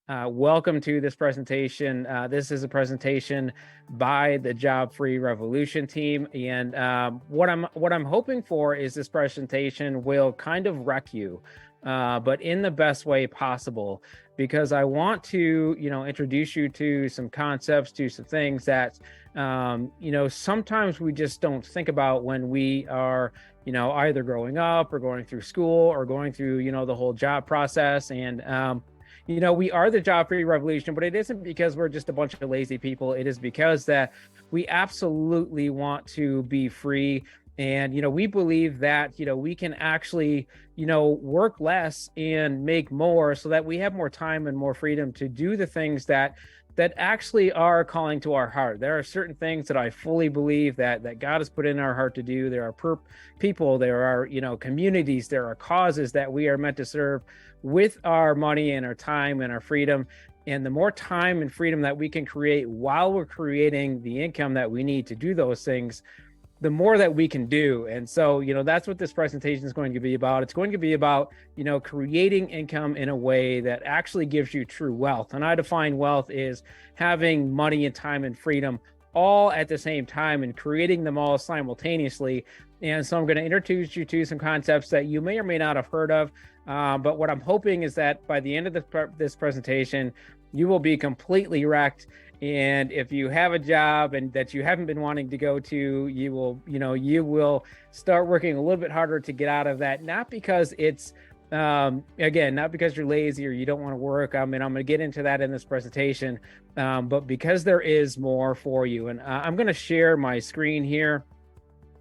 Welcome to this presentation. This is a presentation by the Job Free Revolution team, and what I'm hoping for is this presentation will kind of wreck you, but in the best way possible, because I want to, introduce you to some concepts, to some things that, sometimes we just don't think about when we are, either growing up or going through school or going through, the whole job process. And we are the job free revolution, but it isn't because we're just a bunch of lazy people. It is because that we absolutely want to be free. And, we believe that, we can actually, work less and make more so that we have more time and more freedom to do the things that actually are calling to our heart. There are certain things that I fully believe that God has put in our heart to do. There are people, there are, communities, there are causes that we are meant to serve with our money and our time and our freedom. And the more time and freedom that we can create while we're creating the income that we need to do those things, the more that we can do. And so, that's what this presentation is going to be about. It's going to be about, creating income in a way that actually gives you true wealth. And I define wealth is having money and time and freedom all at the same time and creating them all simultaneously. And so I'm going to introduce you to some concepts that you may or may not have heard of. But what I'm hoping is that by the end of this presentation, you will be completely wrecked. And if you have a job and that you haven't been wanting to go to, you will start working a little bit harder to get out of that. Not because it's, not because you're lazy or you don't want to work. I'm going to get into that in this presentation, but because there is more for you. And I'm going to share my screen here.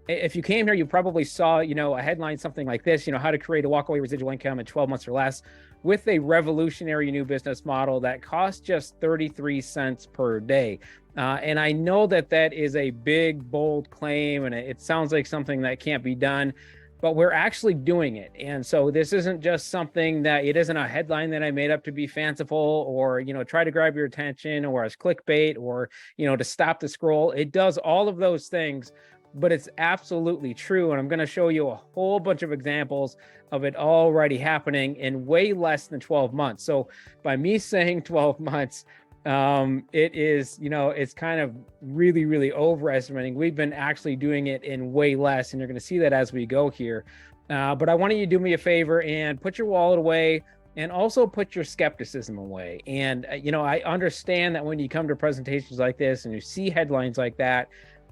If you came here, you probably saw, a headline, something like this, how to create a walkaway residual income in 12 months or less with a revolutionary new business model that costs just 33 cents per day. And I know that is a big, bold claim, and it sounds like something that can't be done, but we're actually doing it. And so this isn't just something it isn't a headline that I made up to be fanciful or, try to grab your attention or as clickbait or, to stop the scroll. It does all of those things, but it's absolutely true. And I'm going to show you a whole bunch of examples of it already happening in way less than 12 months. So by me saying 12 months, it is, it's kind of really, really overestimating. We've been actually doing it in way less, and you're going to see that as we go here. But I want you to do me a favor and put your wallet away and also put your skepticism away. And, I understand that when you come to presentations like this and you see headlines like that,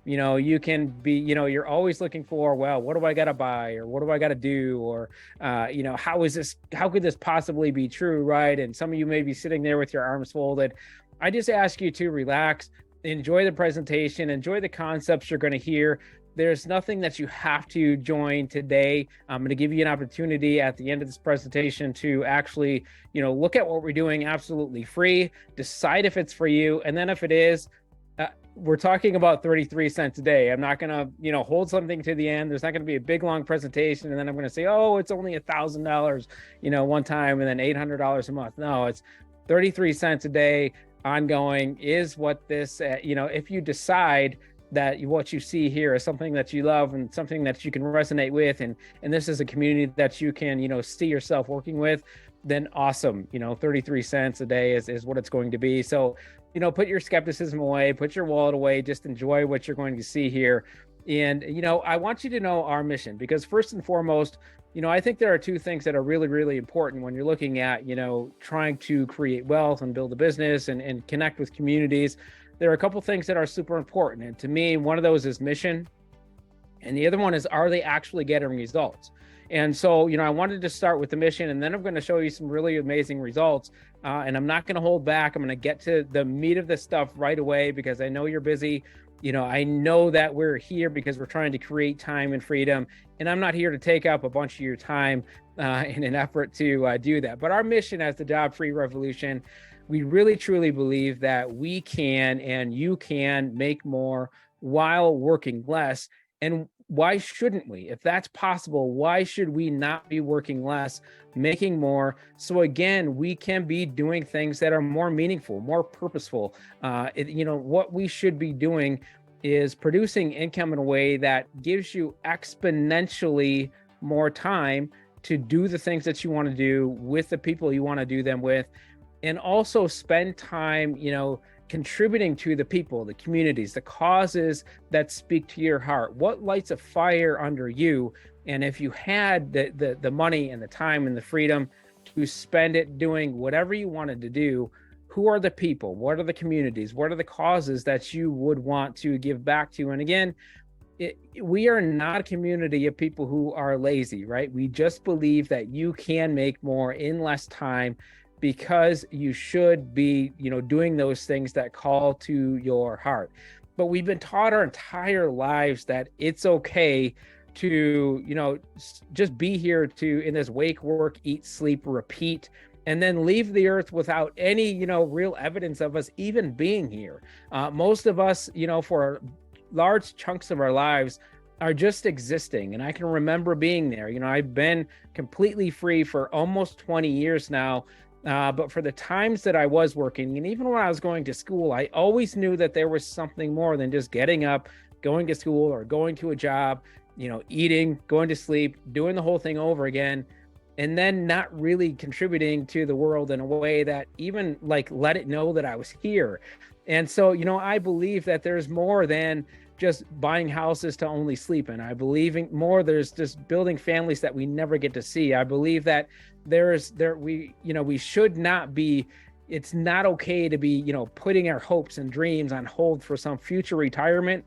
you can be, you're always looking for, well, what do I got to buy? Or what do I got to do? Or, how could this possibly be true? Right. And some of you may be sitting there with your arms folded. I just ask you to relax, enjoy the presentation, enjoy the concepts you're going to hear. There's nothing that you have to join today. I'm going to give you an opportunity at the end of this presentation to actually, look at what we're doing absolutely free, decide if it's for you. And then if it is, we're talking about 33 cents a day. I'm not going to, hold something to the end. There's not going to be a big, long presentation. And then I'm going to say, oh, it's only $1,000, one time and then $800 a month. No, it's 33 cents a day ongoing is what this, if you decide that what you see here is something that you love and something that you can resonate with, and this is a community that you can, see yourself working with, then awesome. 33 cents a day is what it's going to be. So, put your skepticism away, put your wallet away, just enjoy what you're going to see here. And, I want you to know our mission, because first and foremost, I think there are two things that are really, really important when you're looking at, trying to create wealth and build a business and connect with communities. There are a couple things that are super important. And to me, one of those is mission. And the other one is, are they actually getting results? And so, I wanted to start with the mission, and then I'm going to show you some really amazing results. And I'm not going to hold back. I'm going to get to the meat of this stuff right away, because I know you're busy. I know that we're here because we're trying to create time and freedom. And I'm not here to take up a bunch of your time in an effort to do that. But our mission as the Job Free Revolution, we really, truly believe that we can and you can make more while working less. And why shouldn't we? If that's possible, why should we not be working less, making more? So again, we can be doing things that are more meaningful, more purposeful. What we should be doing is producing income in a way that gives you exponentially more time to do the things that you want to do with the people you want to do them with. and also spend time, contributing to the people, the communities, the causes that speak to your heart. What lights a fire under you? And if you had the money and the time and the freedom to spend it doing whatever you wanted to do, who are the people? What are the communities? What are the causes that you would want to give back to? And again, we are not a community of people who are lazy, right? We just believe that you can make more in less time, because you should be, doing those things that call to your heart. But we've been taught our entire lives that it's okay to, just be here in this wake, work, eat, sleep, repeat, and then leave the earth without any, real evidence of us even being here. Most of us, for large chunks of our lives, are just existing. And I can remember being there. I've been completely free for almost 20 years now. But for the times that I was working, and even when I was going to school, I always knew that there was something more than just getting up, going to school, or going to a job, eating, going to sleep, doing the whole thing over again, and then not really contributing to the world in a way that even let it know that I was here. And so, I believe that there's more than just buying houses to only sleep in. I believe in more. There's just building families that we never get to see. I believe that we should not be, it's not okay to be, putting our hopes and dreams on hold for some future retirement.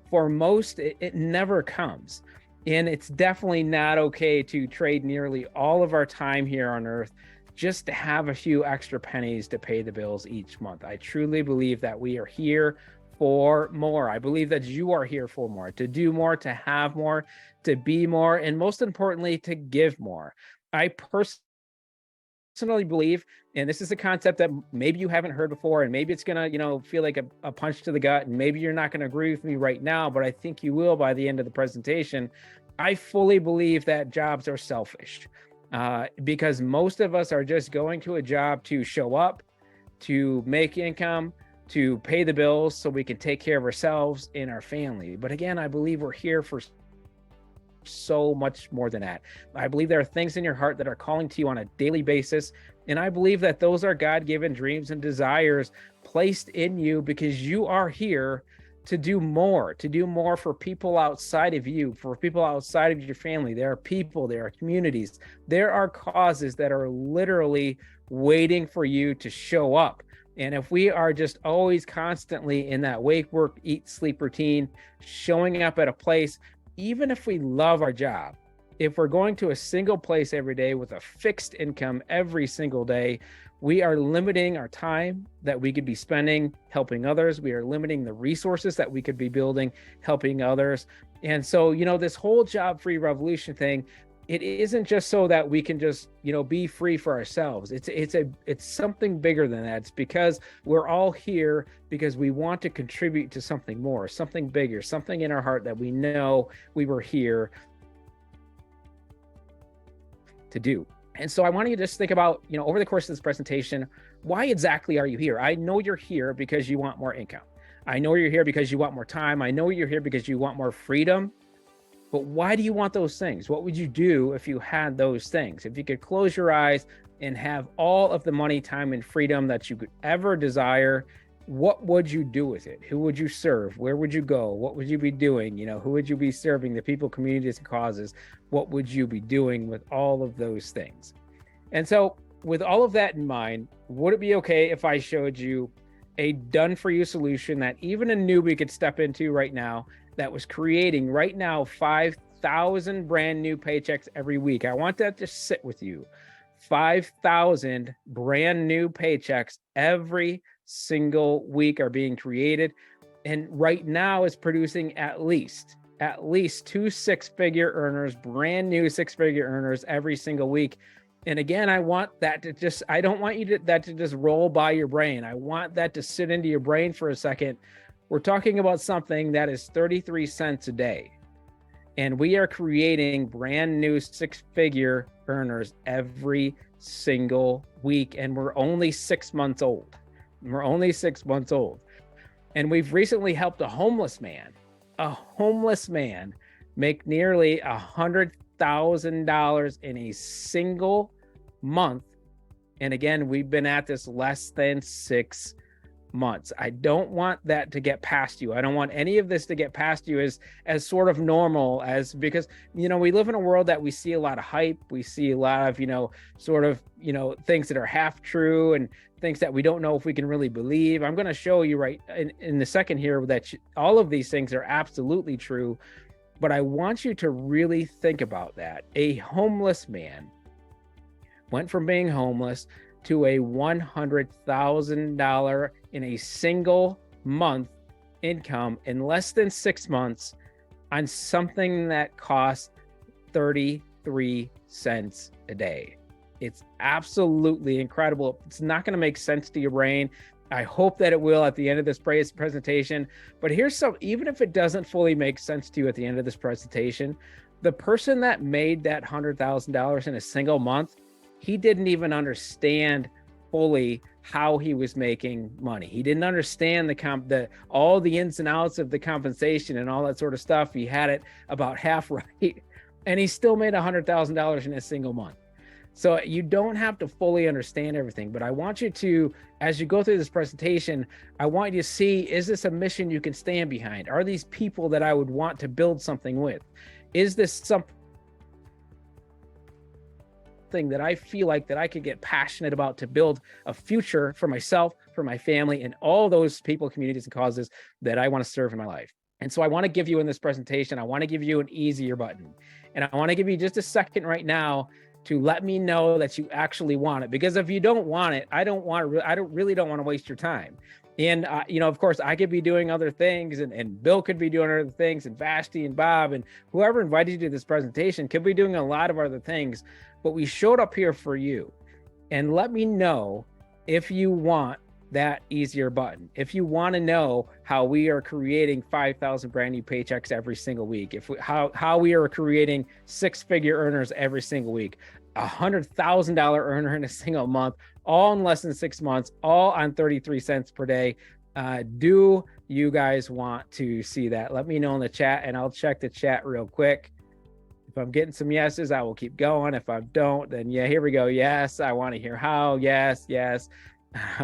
For most, it never comes. And it's definitely not okay to trade nearly all of our time here on earth just to have a few extra pennies to pay the bills each month. I truly believe that we are here for more. I believe that you are here for more, to do more, to have more, to be more, and most importantly, to give more. I personally believe, and this is a concept that maybe you haven't heard before, and maybe it's gonna, feel like a punch to the gut, and maybe you're not gonna agree with me right now, but I think you will by the end of the presentation. I fully believe that jobs are selfish, because most of us are just going to a job to show up, to make income, to pay the bills so we can take care of ourselves and our family. But again, I believe we're here for so much more than that. I believe there are things in your heart that are calling to you on a daily basis. And I believe that those are God-given dreams and desires placed in you because you are here to do more for people outside of you, for people outside of your family. There are people, there are communities, there are causes that are literally waiting for you to show up. And if we are just always constantly in that wake, work, eat, sleep routine, showing up at a place, even if we love our job, if we're going to a single place every day with a fixed income every single day, we are limiting our time that we could be spending helping others. We are limiting the resources that we could be building helping others. And so, this whole job-free revolution thing, it isn't just so that we can just, be free for ourselves. It's something bigger than that. It's because we're all here because we want to contribute to something more, something bigger, something in our heart that we know we were here to do. And so I want you to just think about, over the course of this presentation, why exactly are you here? I know you're here because you want more income. I know you're here because you want more time. I know you're here because you want more freedom. But why do you want those things? What would you do if you had those things? If you could close your eyes and have all of the money, time, and freedom that you could ever desire, what would you do with it? Who would you serve? Where would you go? What would you be doing? Who would you be serving? The people, communities, and causes. What would you be doing with all of those things? And so with all of that in mind, would it be okay if I showed you a done-for-you solution that even a newbie could step into right now, that was creating right now 5,000 brand new paychecks every week? I want that to sit with you. 5,000 brand new paychecks every single week are being created, and right now is producing at least 2 six-figure earners, brand new six-figure earners every single week. And again, I want that to just, I don't want that to just roll by your brain. I want that to sit into your brain for a second. We're talking about something that is 33 cents a day. And we are creating brand new six-figure earners every single week. And we're only 6 months old. And we've recently helped a homeless man make nearly $100,000 in a single month And again, we've been at this less than 6 months. I don't want that to get past you. I don't want any of this to get past you as sort of normal, as because we live in a world that we see a lot of hype, we see a lot of sort of things that are half true and things that we don't know if we can really believe. I'm going to show you right in the second here that all of these things are absolutely true, but I want you to really think about that. A homeless man went from being homeless to a $100,000 in a single month income in less than 6 months on something that costs 33 cents a day. It's absolutely incredible. It's not going to make sense to your brain. I hope that it will at the end of this presentation. But here's some, even if it doesn't fully make sense to you at the end of this presentation, the person that made that $100,000 in a single month, he didn't even understand fully how he was making money. He didn't understand all the ins and outs of the compensation and all that sort of stuff. He had it about half right, and he still made $100,000 in a single month. So you don't have to fully understand everything, but I want you to, as you go through this presentation, I want you to see, is this a mission you can stand behind? Are these people that I would want to build something with? Is this something that I feel like that I could get passionate about to build a future for myself, for my family, and all those people, communities, and causes that I want to serve in my life? And so I want to give you in this presentation, I want to give you an easier button. And I want to give you just a second right now to let me know that you actually want it. Because if you don't want it, I really don't want to waste your time. And, of course, I could be doing other things, and Bill could be doing other things, and Vashti and Bob and whoever invited you to this presentation could be doing a lot of other things. But we showed up here for you. And let me know if you want that easier button. If you want to know how we are creating 5,000 brand new paychecks every single week, how we are creating 6-figure earners every single week, $100,000 earner in a single month, all in less than 6 months, all on 33 cents per day. Do you guys want to see that? Let me know in the chat, and I'll check the chat real quick. If I'm getting some yeses, I will keep going. If I don't, then yeah, here we go. Yes, I want to hear how. Yes,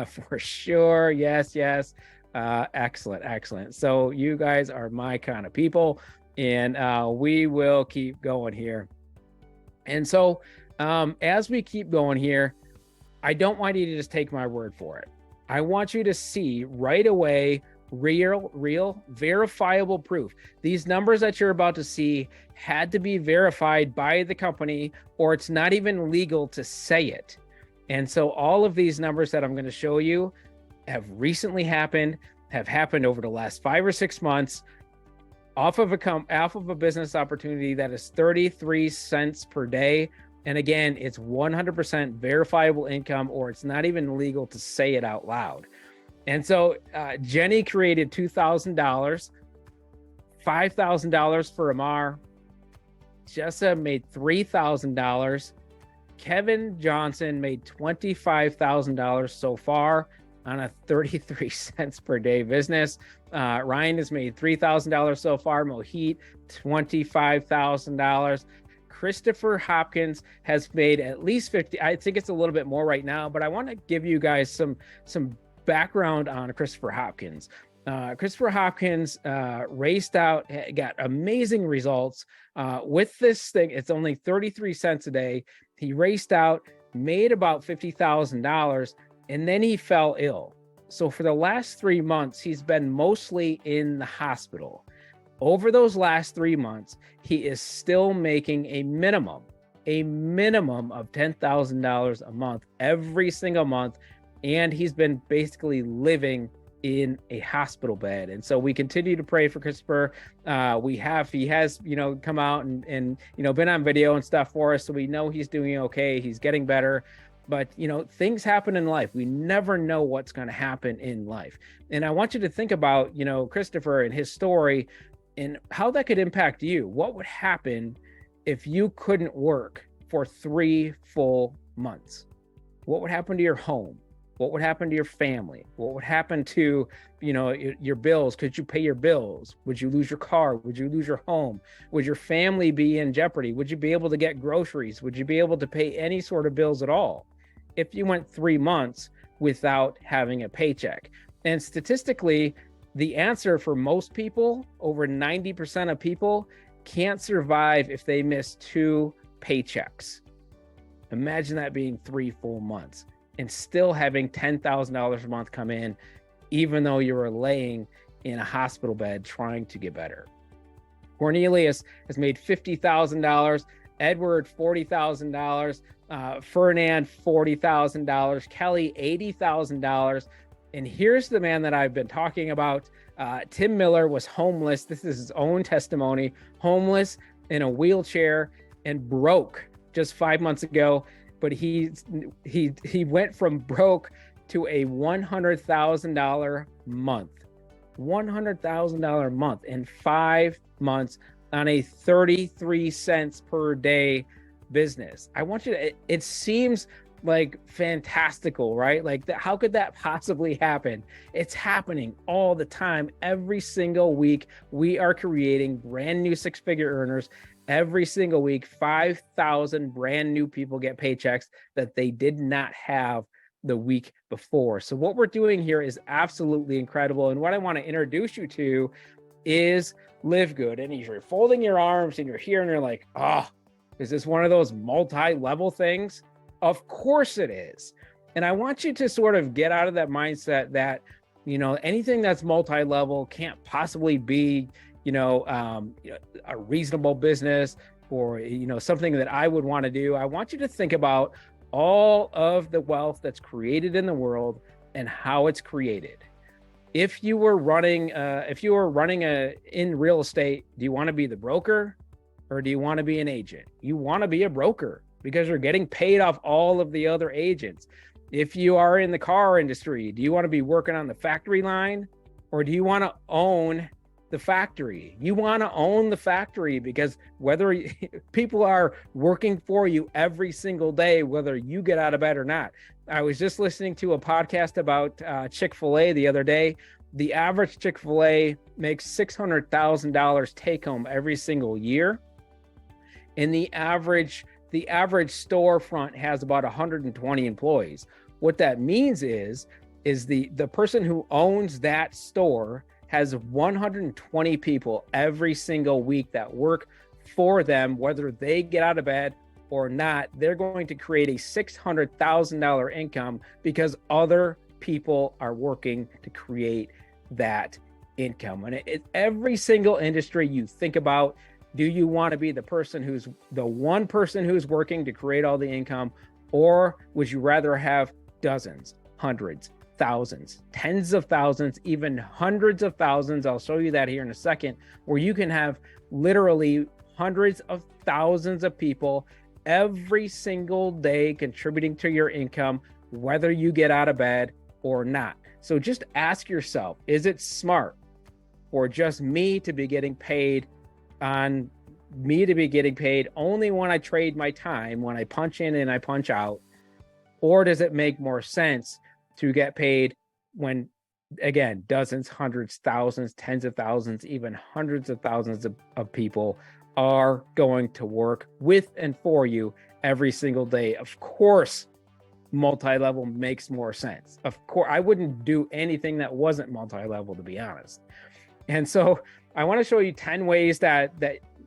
for sure. Yes. Excellent. So you guys are my kind of people, and we will keep going here. And so as we keep going here, I don't want you to just take my word for it. I want you to see right away real, verifiable proof. These numbers that you're about to see had to be verified by the company, or it's not even legal to say it. And so all of these numbers that I'm going to show you have recently happened, have happened over the last 5 or 6 months, off of a business opportunity that is 33 cents per day. And again, it's 100% verifiable income, or it's not even legal to say it out loud. And so Jenny created $2,000, $5,000 for Amar. Jessa made $3,000. Kevin Johnson made $25,000 so far on a 33 cents per day business. Ryan has made $3,000 so far. Mohit, $25,000. Christopher Hopkins has made at least 50. I think it's a little bit more right now, but I want to give you guys some background on Christopher Hopkins. Christopher Hopkins raced out, got amazing results with this thing. It's only 33 cents a day. He raced out, made about $50,000, and then he fell ill. So for the last 3 months, he's been mostly in the hospital. Over those last 3 months, he is still making a minimum of $10,000 a month every single month. And he's been basically living in a hospital bed. And so we continue to pray for Christopher. He has, come out and been on video and stuff for us. So we know he's doing okay. He's getting better. But, things happen in life. We never know what's going to happen in life. And I want you to think about, Christopher and his story and how that could impact you. What would happen if you couldn't work for 3 full months? What would happen to your home? What would happen to your family? What would happen to, your bills? Could you pay your bills? Would you lose your car? Would you lose your home? Would your family be in jeopardy? Would you be able to get groceries? Would you be able to pay any sort of bills at all? if you went 3 months without having a paycheck. And statistically, the answer for most people, over 90% of people, can't survive if they miss 2 paychecks. Imagine that being 3 full months and still having $10,000 a month come in, even though you were laying in a hospital bed trying to get better. Cornelius has made $50,000, Edward $40,000, Fernand $40,000, Kelly $80,000. And here's the man that I've been talking about. Tim Miller was homeless. This is his own testimony, homeless in a wheelchair and broke just 5 months ago. But he went from broke to a $100,000 month, $100,000 month in 5 months on a 33 cents per day business. I want you to, it seems like fantastical, right? Like how could that possibly happen? It's happening all the time. Every single week, we are creating brand new 6-figure earners. Every single week, 5,000 brand new people get paychecks that they did not have the week before. So what we're doing here is absolutely incredible. And what I want to introduce you to is LiveGood. And if you're folding your arms and you're here and you're like, oh, is this one of those multi-level things? Of course it is. And I want you to sort of get out of that mindset that, anything that's multi-level can't possibly be, a reasonable business or, something that I would want to do. I want you to think about all of the wealth that's created in the world and how it's created. If you were running in real estate, do you want to be the broker or do you want to be an agent? You want to be a broker because you're getting paid off all of the other agents. If you are in the car industry, do you want to be working on the factory line or do you want to own the factory? You want to own the factory because whether people are working for you every single day, whether you get out of bed or not. I was just listening to a podcast about Chick-fil-A the other day. The average Chick-fil-A makes $600,000 take home every single year. And the average storefront has about 120 employees. What that means is the person who owns that store has 120 people every single week that work for them, whether they get out of bed or not. They're going to create a $600,000 income because other people are working to create that income. And every single industry you think about, do you want to be the one person who's working to create all the income, or would you rather have dozens, hundreds, thousands, tens of thousands, even hundreds of thousands? I'll show you that here in a second, where you can have literally hundreds of thousands of people every single day contributing to your income, whether you get out of bed or not. So just ask yourself, is it smart for just me to be getting paid only when I trade my time, when I punch in and I punch out? Or does it make more sense to get paid when, again, dozens, hundreds, thousands, tens of thousands, even hundreds of thousands of people are going to work with and for you every single day? Of course, multi-level makes more sense. Of course, I wouldn't do anything that wasn't multi-level, to be honest. And so I want to show you 10 ways that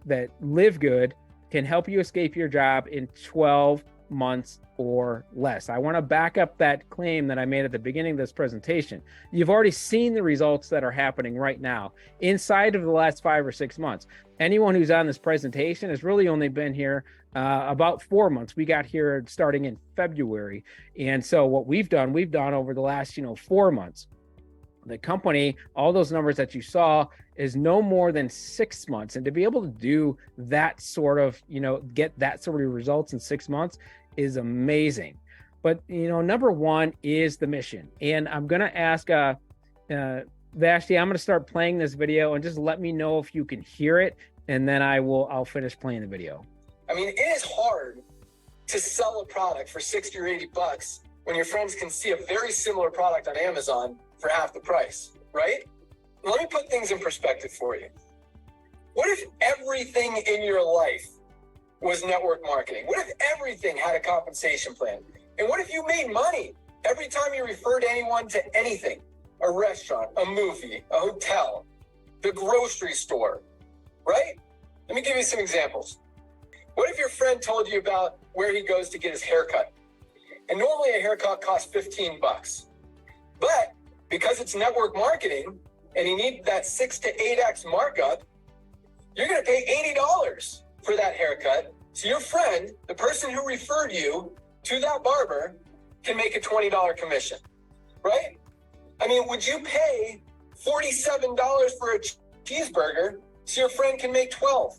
LiveGood can help you escape your job in 12 months or less. I want to back up that claim that I made at the beginning of this presentation. You've already seen the results that are happening right now inside of the last 5 or 6 months. Anyone who's on this presentation has really only been here about 4 months. We got here starting in February. And so what we've done over the last 4 months. The company, all those numbers that you saw, is no more than 6 months. And to be able to do that sort of, get that sort of results in 6 months is amazing. But, number one is the mission. And I'm going to ask Vashti, I'm going to start playing this video and just let me know if you can hear it. And then I'll finish playing the video. I mean, it is hard to sell a product for 60 or 80 bucks when your friends can see a very similar product on Amazon for half the price, right? Let me put things in perspective for you. What if everything in your life was network marketing? What if everything had a compensation plan? And what if you made money every time you referred anyone to anything? A restaurant, a movie, a hotel, the grocery store, right? Let me give you some examples. What if your friend told you about where he goes to get his haircut? And normally a haircut costs 15 bucks. But because it's network marketing and you need that 6 to 8x markup, you're going to pay $80 for that haircut. So your friend, the person who referred you to that barber, can make a $20 commission, right? I mean, would you pay $47 for a cheeseburger so your friend can make 12?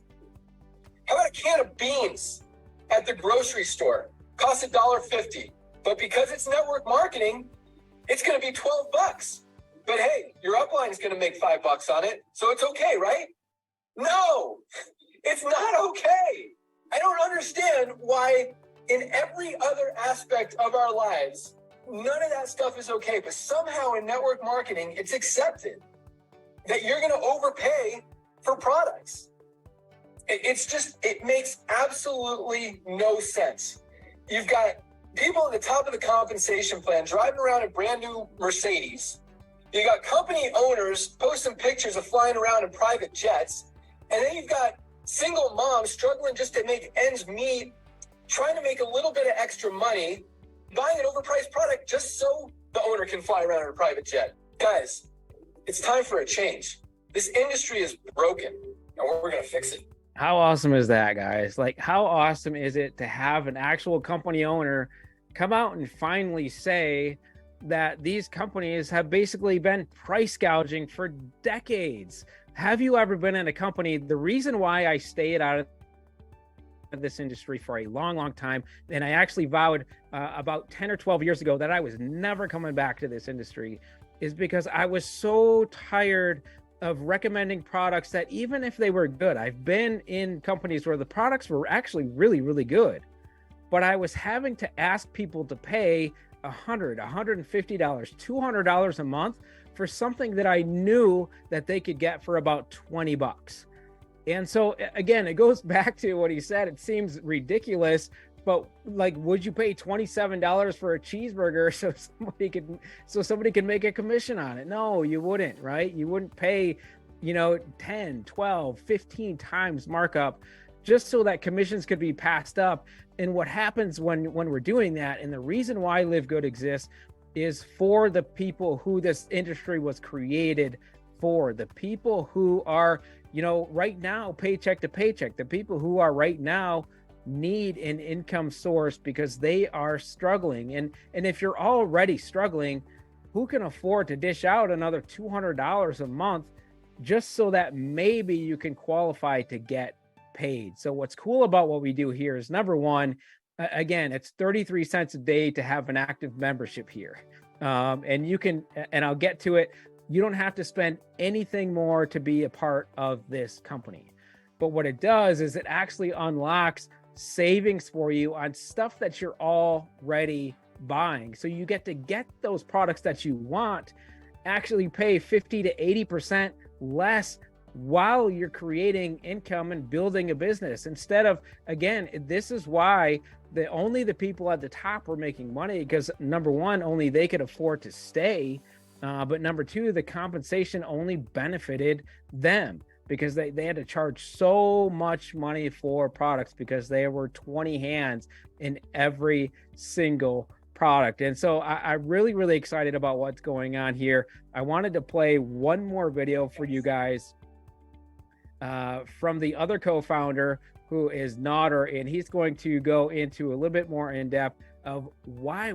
How about a can of beans at the grocery store? Costs $1.50. But because it's network marketing, it's going to be 12 bucks. But hey, your upline is going to make $5 on it. So it's okay, right? No, it's not okay. I don't understand why in every other aspect of our lives, none of that stuff is okay. But somehow in network marketing, it's accepted that you're going to overpay for products. It makes absolutely no sense. You've got people at the top of the compensation plan driving around in brand new Mercedes. You got company owners posting pictures of flying around in private jets. And then you've got single moms struggling just to make ends meet, trying to make a little bit of extra money, buying an overpriced product just so the owner can fly around in a private jet. Guys, it's time for a change. This industry is broken and we're going to fix it. How awesome is that, guys? Like, how awesome is it to have an actual company owner come out and finally say that these companies have basically been price gouging for decades? Have you ever been in a company? The reason why I stayed out of this industry for a long time, and I actually vowed about 10 or 12 years ago that I was never coming back to this industry, is because I was so tired of recommending products that even if they were good, I've been in companies where the products were actually really good, but I was having to ask people to pay $100, $150, $200 a month for something that I knew that they could get for about 20 bucks. And so again, it goes back to what he said. It seems ridiculous, but like, would you pay $27 for a cheeseburger so somebody could make a commission on it? No, you wouldn't, right? You wouldn't pay, 10, 12, 15 times markup just so that commissions could be passed up. And what happens when we're doing that, and the reason why LiveGood exists, is for the people who this industry was created for, the people who are, right now paycheck to paycheck, the people who are right now need an income source because they are struggling. And if you're already struggling, who can afford to dish out another $200 a month just so that maybe you can qualify to get paid? So what's cool about what we do here is, number one, again, it's 33 cents a day to have an active membership here. And you can, and I'll get to it, you don't have to spend anything more to be a part of this company. But what it does is it actually unlocks savings for you on stuff that you're already buying. So you get those products that you want, actually pay 50 to 80% less while you're creating income and building a business. Instead of, again, this is why only the people at the top were making money, because number one, only they could afford to stay. But number two, the compensation only benefited them because they had to charge so much money for products because there were 20 hands in every single product. And so I'm really excited about what's going on here. I wanted to play one more video for you guys from the other co-founder, who is Nodder, and he's going to go into a little bit more in depth of why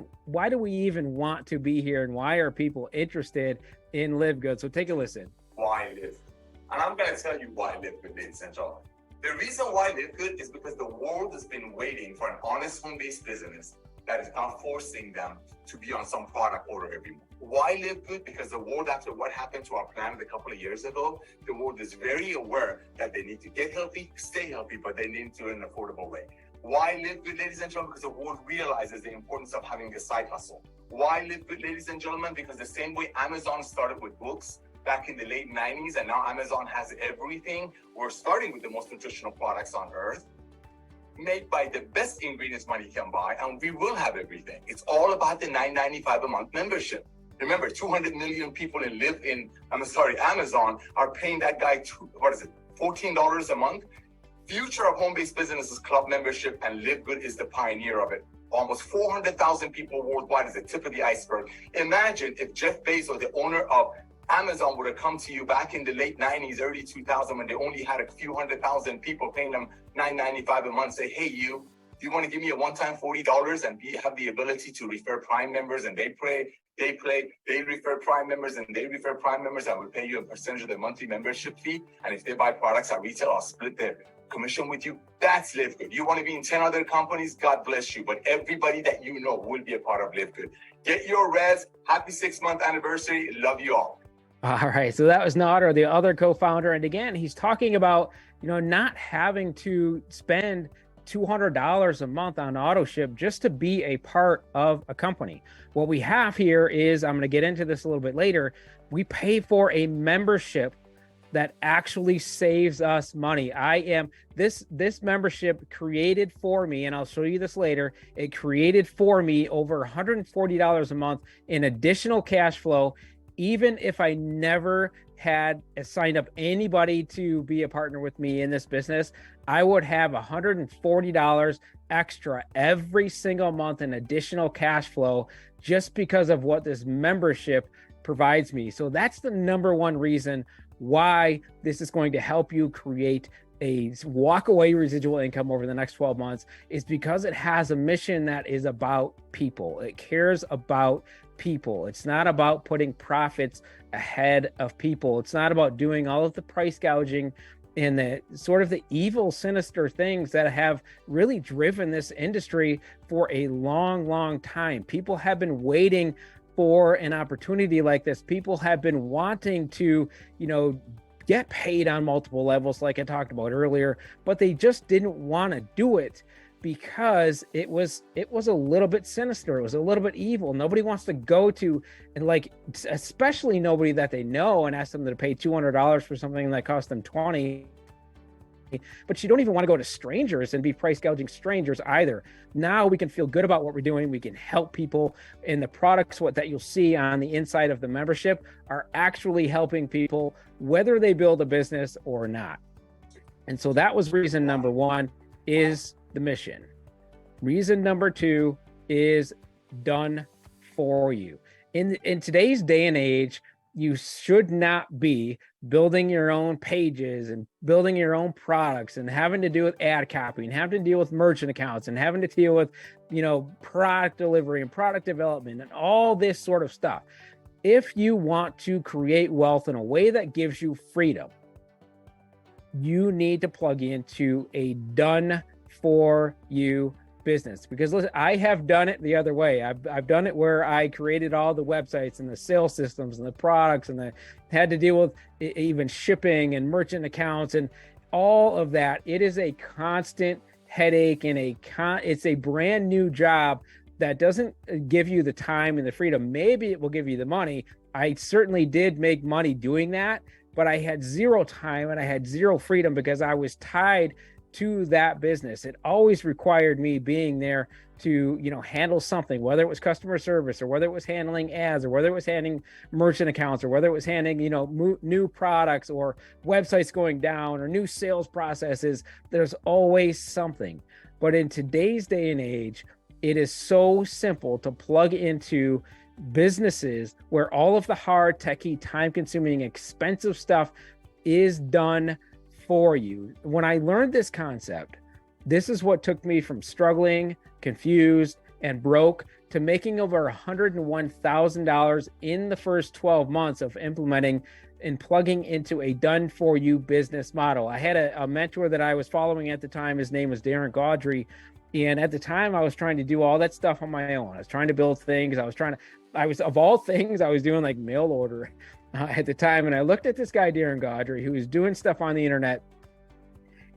do we even want to be here and why are people interested in LiveGood. So take a listen. Why LiveGood? And I'm going to tell you why LiveGood, ladies and gentlemen. The reason why LiveGood is because the world has been waiting for an honest home-based business that is not forcing them to be on some product order every month. Why LiveGood? Because the world, after what happened to our planet a couple of years ago, the world is very aware that they need to get healthy, stay healthy, but they need to do it in an affordable way. Why LiveGood, ladies and gentlemen? Because the world realizes the importance of having a side hustle. Why LiveGood, ladies and gentlemen? Because the same way Amazon started with books back in the late 90s, and now Amazon has everything. We're starting with the most nutritional products on earth. made by the best ingredients money can buy, and we will have everything. It's all about the $9.95 a month membership. Remember, 200 million people Amazon are paying that guy, $14 a month. Future of Home-Based Businesses Club membership, and LiveGood is the pioneer of it. Almost 400,000 people worldwide is the tip of the iceberg. Imagine if Jeff Bezos, the owner of Amazon, would have come to you back in the late 90s, early 2000, when they only had a few 100,000 people paying them $9.95 a month, say, hey, do you want to give me a one-time $40 and have the ability to refer Prime members, and they refer Prime members, and they refer Prime members, and we'll pay you a percentage of their monthly membership fee. And if they buy products at retail, I'll split their commission with you. That's LiveGood. You want to be in 10 other companies? God bless you. But everybody that you know will be a part of LiveGood. Get your res. Happy 6-month anniversary. Love you all. All right. So that was Nader, the other co-founder. And again, he's talking about, not having to spend $200 a month on auto ship just to be a part of a company. What we have here is, I'm going to get into this a little bit later, we pay for a membership that actually saves us money. This membership created for me, and I'll show you this later, it created for me over $140 a month in additional cash flow, even if I never had signed up anybody to be a partner with me in this business. I would have $140 extra every single month in additional cash flow just because of what this membership provides me. So that's the number one reason why this is going to help you create a walk-away residual income over the next 12 months, is because it has a mission that is about people. It cares about people. It's not about putting profits ahead of people. It's not about doing all of the price gouging and the sort of the evil, sinister things that have really driven this industry for a long, long time. People have been waiting for an opportunity like this. People have been wanting to, get paid on multiple levels, like I talked about earlier, but they just didn't want to do it because it was a little bit sinister. It was a little bit evil. Nobody wants to go to, and especially nobody that they know, and ask them to pay $200 for something that cost them $20. But you don't even want to go to strangers and be price gouging strangers either. Now we can feel good about what we're doing. We can help people, and the products that you'll see on the inside of the membership are actually helping people, whether they build a business or not. And so that was reason number one, is the mission. Reason number two is done for you. In today's day and age, you should not be building your own pages and building your own products and having to do with ad copy and having to deal with merchant accounts and having to deal with, product delivery and product development and all this sort of stuff. If you want to create wealth in a way that gives you freedom, you need to plug into a done for you business. Because listen, I have done it the other way. I've done it where I created all the websites and the sales systems and the products, and had to deal with even shipping and merchant accounts and all of that. It is a constant headache, and it's a brand new job that doesn't give you the time and the freedom. Maybe it will give you the money. I certainly did make money doing that, but I had zero time and I had zero freedom because I was tied to that business. It always required me being there to, handle something, whether it was customer service or whether it was handling ads or whether it was handling merchant accounts or whether it was handling, new products or websites going down or new sales processes. There's always something. But in today's day and age, it is so simple to plug into businesses where all of the hard, techie, time-consuming, expensive stuff is done for you. When I learned this concept, this is what took me from struggling, confused, and broke to making over $101,000 in the first 12 months of implementing and plugging into a done-for-you business model. I had a mentor that I was following at the time. His name was Darren Gaudry. And at the time, I was trying to do all that stuff on my own. I was trying to build things. Of all things, I was doing like mail order at the time. And I looked at this guy, Darren Gaudry, who was doing stuff on the internet.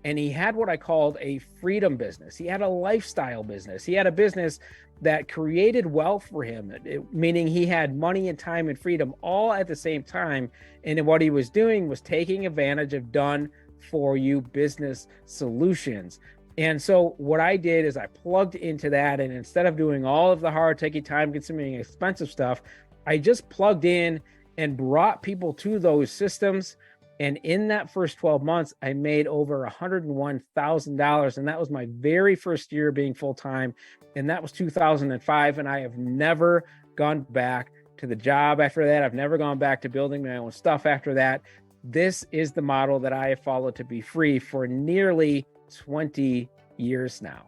And he had what I called a freedom business. He had a lifestyle business. He had a business that created wealth for him, meaning he had money and time and freedom all at the same time. And what he was doing was taking advantage of done for you business solutions. And so what I did is I plugged into that, and instead of doing all of the hard, taking, time consuming, expensive stuff, I just plugged in and brought people to those systems. And in that first 12 months, I made over $101,000. And that was my very first year being full-time. And that was 2005. And I have never gone back to the job after that. I've never gone back to building my own stuff after that. This is the model that I have followed to be free for nearly 20 years now.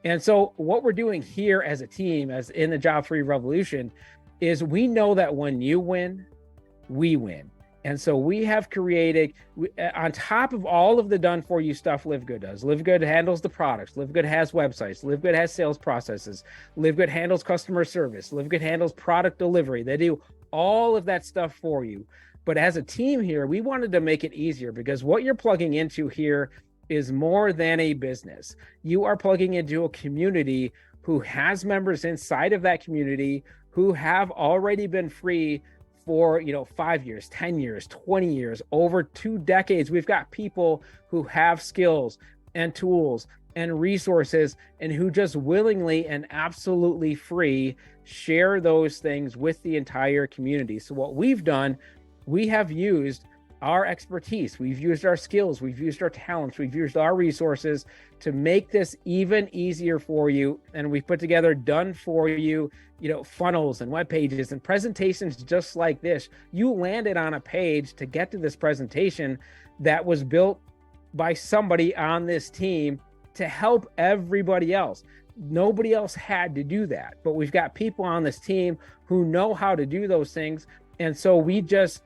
And so what we're doing here as a team, as in the Job Free Revolution, is we know that when you win, we win. And so we have created, on top of all of the done for you stuff LiveGood does. LiveGood handles the products. LiveGood has websites. LiveGood has sales processes. LiveGood handles customer service. LiveGood handles product delivery. They do all of that stuff for you. But as a team here, we wanted to make it easier, because what you're plugging into here is more than a business. You are plugging into a community who has members inside of that community who have already been free for 5 years, 10 years, 20 years, over 2 decades. We've got people who have skills and tools and resources, and who just willingly and absolutely free share those things with the entire community. So what we've done, we have used our expertise, we've used our skills, we've used our talents, we've used our resources to make this even easier for you. And we've put together done for you, funnels and web pages and presentations just like this. You landed on a page to get to this presentation that was built by somebody on this team to help everybody else. Nobody else had to do that, but we've got people on this team who know how to do those things. And so we just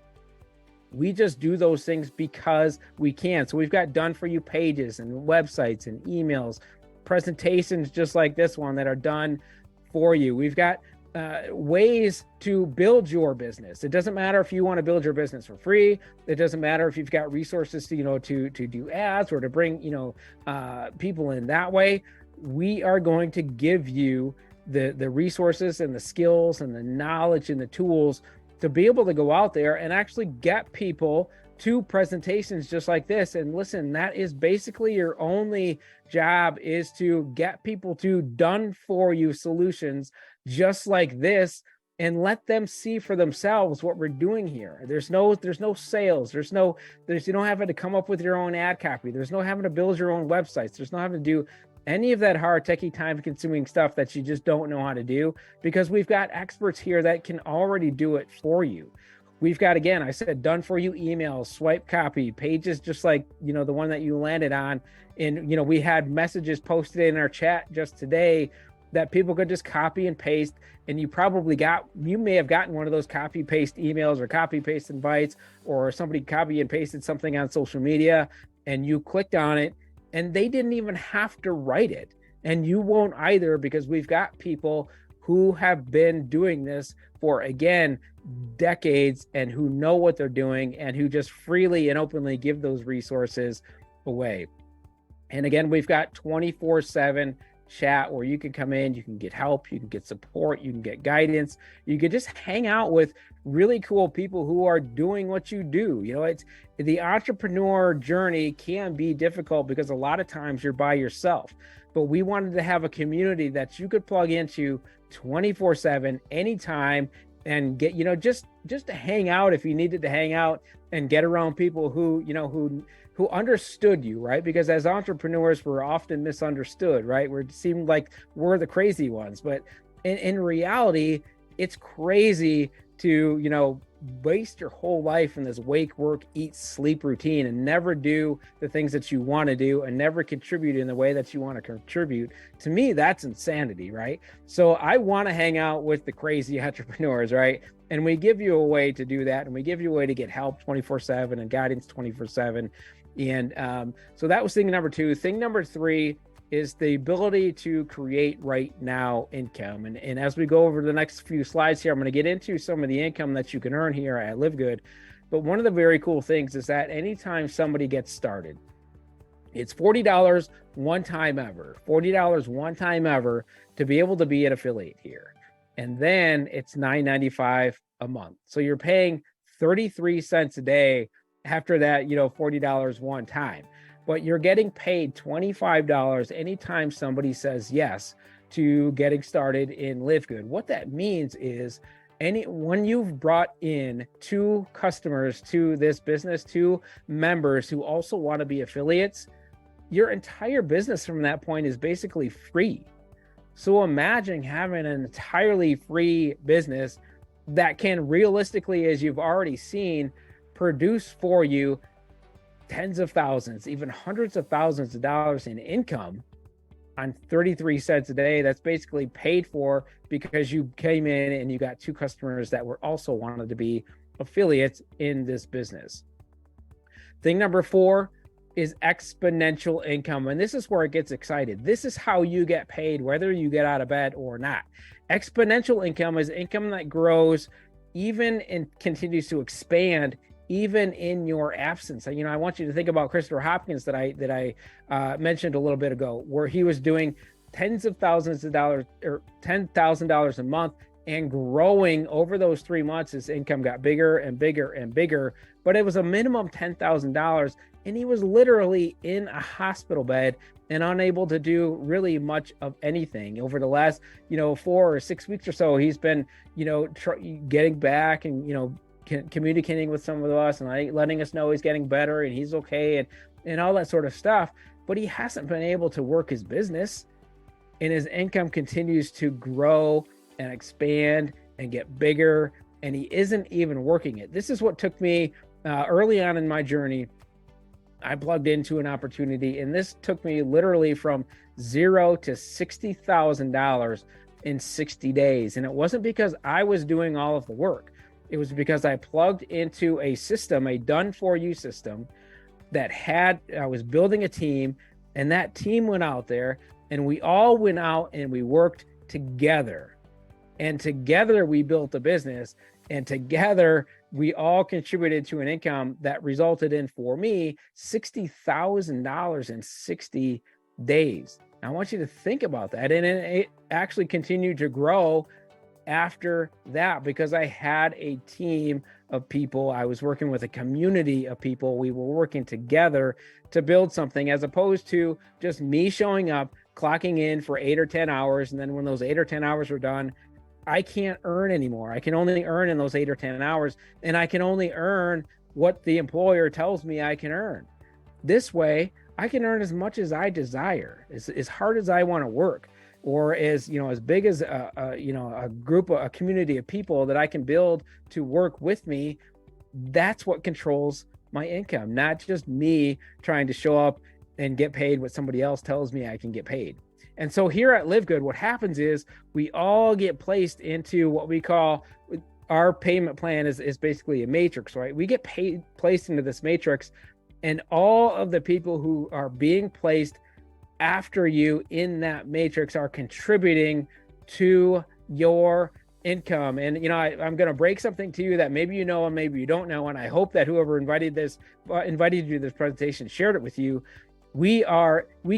do those things because we can. So we've got done for you pages and websites and emails, presentations just like this one that are done for you. We've got ways to build your business. It doesn't matter if you want to build your business for free. It doesn't matter if you've got resources to, to do ads or to bring, people in that way. We are going to give you the resources and the skills and the knowledge and the tools to be able to go out there and actually get people to presentations just like this. And listen, that is basically your only job, is to get people to done for you solutions just like this, and let them see for themselves what we're doing here. There's no sales. You don't have to come up with your own ad copy. There's no having to build your own websites. There's no having to do any of that hard, techie, time-consuming stuff that you just don't know how to do, because we've got experts here that can already do it for you. We've got, again, I said, done for you emails, swipe copy, pages just like, the one that you landed on. And, we had messages posted in our chat just today that people could just copy and paste. And you may have gotten one of those copy paste emails or copy paste invites, or somebody copy and pasted something on social media and you clicked on it, and they didn't even have to write it. And you won't either, because we've got people who have been doing this for, again, decades, and who know what they're doing, and who just freely and openly give those resources away. And again, we've got 24/7 chat where you can come in, you can get help, you can get support, you can get guidance, you can just hang out with really cool people who are doing what you do. It's the entrepreneur journey can be difficult because a lot of times you're by yourself, but we wanted to have a community that you could plug into 24/7 anytime, and get, just to hang out if you needed to hang out, and get around people who understood you, right? Because as entrepreneurs, we're often misunderstood, right? It seemed like we're the crazy ones, but in reality, it's crazy to, waste your whole life in this wake, work, eat, sleep routine, and never do the things that you want to do, and never contribute in the way that you want to contribute. To me, that's insanity, right? So I want to hang out with the crazy entrepreneurs, right? And we give you a way to do that, and we give you a way to get help 24/7 and guidance 24/7. And so that was thing number 2. Thing number 3 is the ability to create right now income. And as we go over the next few slides here, I'm going to get into some of the income that you can earn here at LiveGood. But one of the very cool things is that anytime somebody gets started, it's $40 one time ever, $40 one time ever to be able to be an affiliate here. And then it's $9.95 a month. So you're paying 33 cents a day after that, $40 one time. but you're getting paid $25 anytime somebody says yes to getting started in LiveGood. What that means is when you've brought in 2 customers to this business, 2 members who also want to be affiliates, your entire business from that point is basically free. So imagine having an entirely free business that can realistically, as you've already seen, produce for you tens of thousands, even hundreds of thousands of dollars in income on 33 cents a day. That's basically paid for because you came in and you got 2 customers that were also wanted to be affiliates in this business. Thing number 4 is exponential income. And this is where it gets excited. This is how you get paid, whether you get out of bed or not. Exponential income is income that grows even and continues to expand even in your absence. You know, I want you to think about Christopher Hopkins that I mentioned a little bit ago, where he was doing tens of thousands of dollars or $10,000 a month and growing over those 3 months. His income got bigger and bigger and bigger, but it was a minimum $10,000. And he was literally in a hospital bed and unable to do really much of anything. Over the last, 4 or 6 weeks or so, he's been, getting back and, communicating with some of us and letting us know he's getting better and he's okay and all that sort of stuff. But he hasn't been able to work his business, and his income continues to grow and expand and get bigger, and he isn't even working it. This is what took me early on in my journey. I plugged into an opportunity, and this took me literally from $0 to $60,000 in 60 days. And it wasn't because I was doing all of the work. It was because I plugged into a system, a done-for-you system that I was building a team, and that team went out there, and we all went out and we worked together. And together we built a business, and together we all contributed to an income that resulted in, for me, $60,000 in 60 days. I want you to think about that. And it actually continued to grow after that because I had a team of people. I was working with a community of people. We were working together to build something, as opposed to just me showing up, clocking in for 8 or 10 hours. And then when those 8 or 10 hours were done, I can't earn anymore. I can only earn in those 8 or 10 hours, and I can only earn what the employer tells me I can earn. This way, I can earn as much as I desire, as hard as I want to work, or as big as a group, a community of people that I can build to work with me. That's what controls my income, not just me trying to show up and get paid what somebody else tells me I can get paid. And so here at LiveGood, what happens is we all get placed into what we call, our payment plan is basically a matrix, right? We get placed into this matrix, and all of the people who are being placed after you in that matrix are contributing to your income. And I'm going to break something to you that maybe you know and maybe you don't know, and I hope that whoever invited you to this presentation shared it with you. We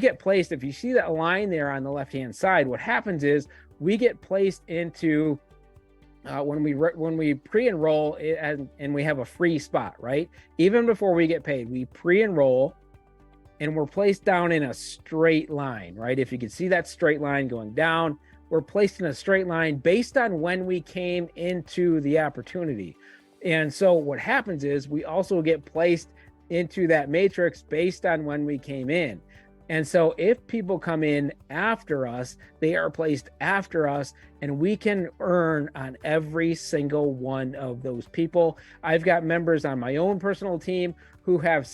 get placed, if you see that line there on the left hand side, what happens is we get placed into when we pre-enroll and we have a free spot, right? Even before we get paid, we pre-enroll and we're placed down in a straight line, right? If you can see that straight line going down, we're placed in a straight line based on when we came into the opportunity. And so what happens is we also get placed into that matrix based on when we came in. And so if people come in after us, they are placed after us, and we can earn on every single one of those people. I've got members on my own personal team who have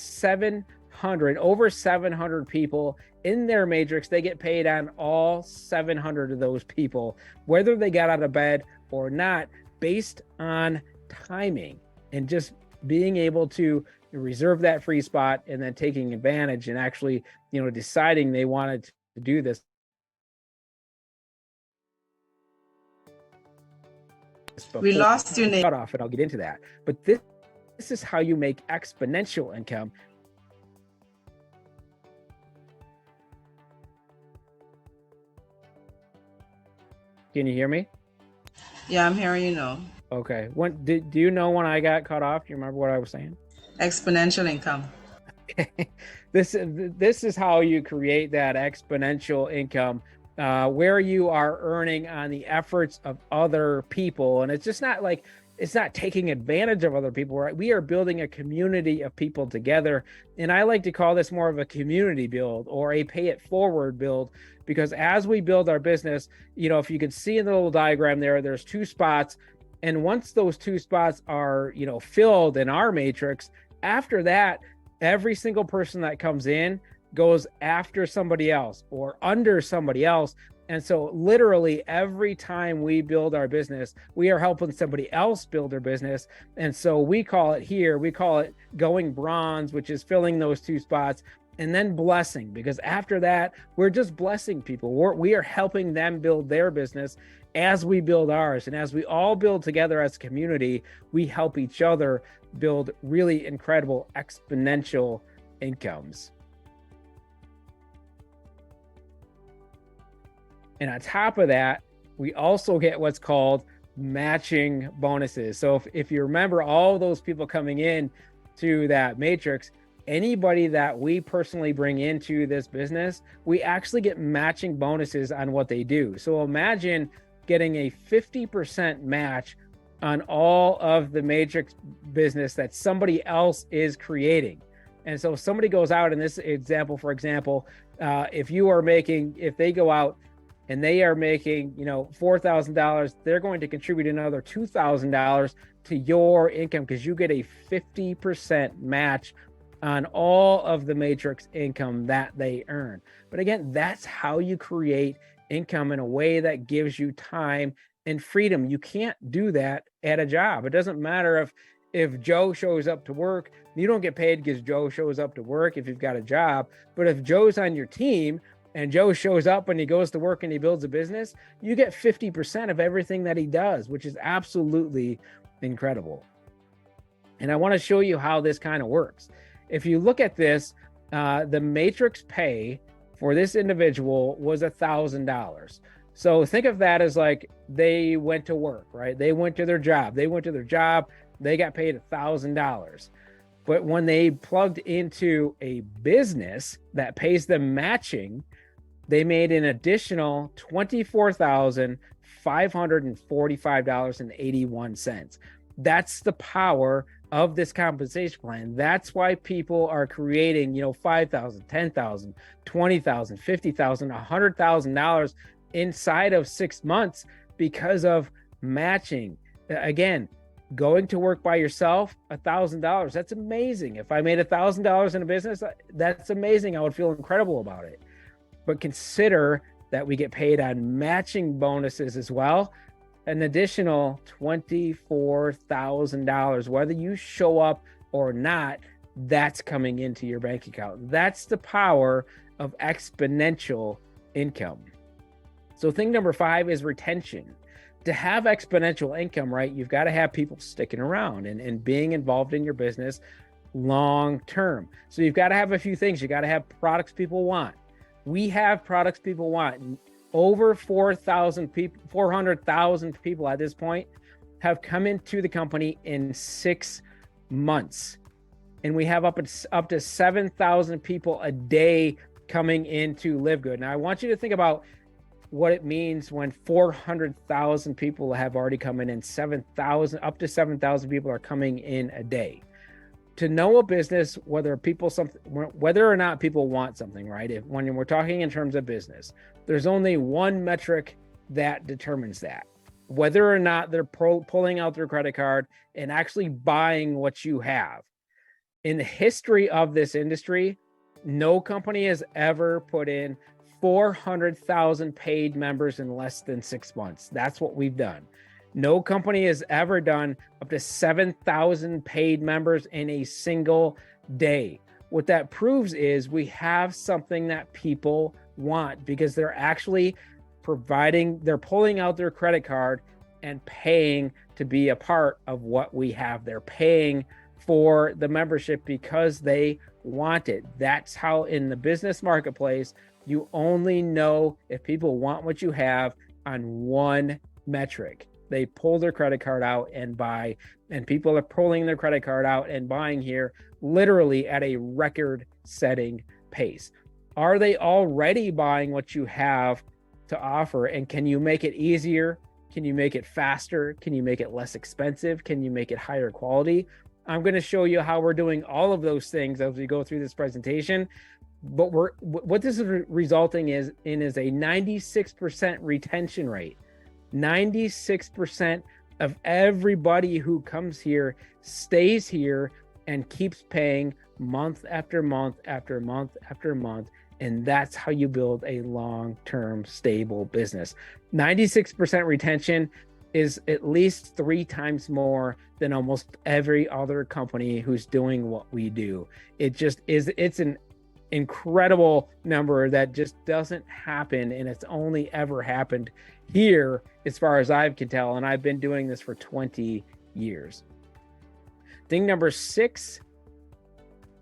over 700 people in their matrix. They get paid on all 700 of those people, whether they got out of bed or not, based on timing and just being able to reserve that free spot and then taking advantage and actually, deciding they wanted to do this. We lost you, Nick. Cut off, and I'll get into that. But this is how you make exponential income. Can you hear me? Yeah, I'm hearing you now. Okay. Do you know when I got cut off? Do you remember what I was saying? Exponential income. This is how you create that exponential income, where you are earning on the efforts of other people. And it's just not like, it's not taking advantage of other people, right? We are building a community of people together. And I like to call this more of a community build or a pay it forward build, because as we build our business, if you can see in the little diagram there's 2 spots. And once those 2 spots are, filled in our matrix, after that, every single person that comes in goes after somebody else or under somebody else. And so literally every time we build our business, we are helping somebody else build their business. And so we call it going bronze, which is filling those 2 spots, and then blessing, because after that, we're just blessing people. We are helping them build their business as we build ours. And as we all build together as a community, we help each other build really incredible exponential incomes. And on top of that, we also get what's called matching bonuses. So if you remember all those people coming in to that matrix, anybody that we personally bring into this business, we actually get matching bonuses on what they do. So imagine getting a 50% match on all of the matrix business that somebody else is creating. And so if somebody goes out in this example, for example, if they go out and they are making, $4,000, they're going to contribute another $2,000 to your income, because you get a 50% match on all of the matrix income that they earn. But again, that's how you create income in a way that gives you time and freedom. You can't do that at a job. It doesn't matter if Joe shows up to work, you don't get paid because Joe shows up to work if you've got a job. But if Joe's on your team and Joe shows up and he goes to work and he builds a business, you get 50% of everything that he does, which is absolutely incredible. And I want to show you how this kind of works. If you look at this, the matrix pay for this individual was $1,000. So think of that as like they went to work, right? They went to their job. They got paid $1,000. But when they plugged into a business that pays them matching, they made an additional $24,545.81. That's the power of this compensation plan. That's why people are creating, $5,000, $10,000, $20,000, $50,000, $100,000 inside of 6 months because of matching. Again, going to work by yourself, $1,000. That's amazing. If I made $1,000 in a business, that's amazing. I would feel incredible about it. But consider that we get paid on matching bonuses as well, an additional $24,000, whether you show up or not, that's coming into your bank account. That's the power of exponential income. So thing number 5 is retention. To have exponential income, right, you've got to have people sticking around and being involved in your business long term. So you've got to have a few things. You got to have products people want. We have products people want. Over 400,000 people at this point have come into the company in 6 months. And we have up to 7,000 people a day coming into LiveGood. Now I want you to think about what it means when 400,000 people have already come in and up to 7,000 people are coming in a day. To know a business, whether or not people want something, right? When we're talking in terms of business, there's only one metric that determines that. Whether or not they're pulling out their credit card and actually buying what you have. In the history of this industry, no company has ever put in 400,000 paid members in less than 6 months. That's what we've done. No company has ever done up to 7,000 paid members in a single day. What that proves is we have something that people want, because they're actually they're pulling out their credit card and paying to be a part of what we have. They're paying for the membership because they want it. That's how in the business marketplace, you only know if people want what you have on one metric. They pull their credit card out and buy, and people are pulling their credit card out and buying here literally at a record-setting pace. Are they already buying what you have to offer? And can you make it easier? Can you make it faster? Can you make it less expensive? Can you make it higher quality? I'm going to show you how we're doing all of those things as we go through this presentation. But what this is resulting is a 96% retention rate. 96% of everybody who comes here stays here and keeps paying month after month after month after month. And that's how you build a long-term stable business. 96% retention is at least 3 times more than almost every other company who's doing what we do. It's an incredible number that just doesn't happen, and it's only ever happened here as far as I can tell, and I've been doing this for 20 years. Thing number 6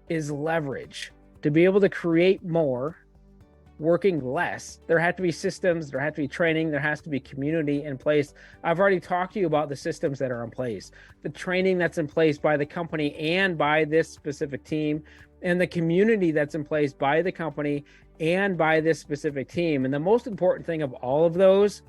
is leverage. To be able to create more working less, there have to be systems, there has to be training, there has to be community in place. I've already talked to you about the systems that are in place, the training that's in place by the company and by this specific team, and the community that's in place by the company and by this specific team. And the most important thing of all of those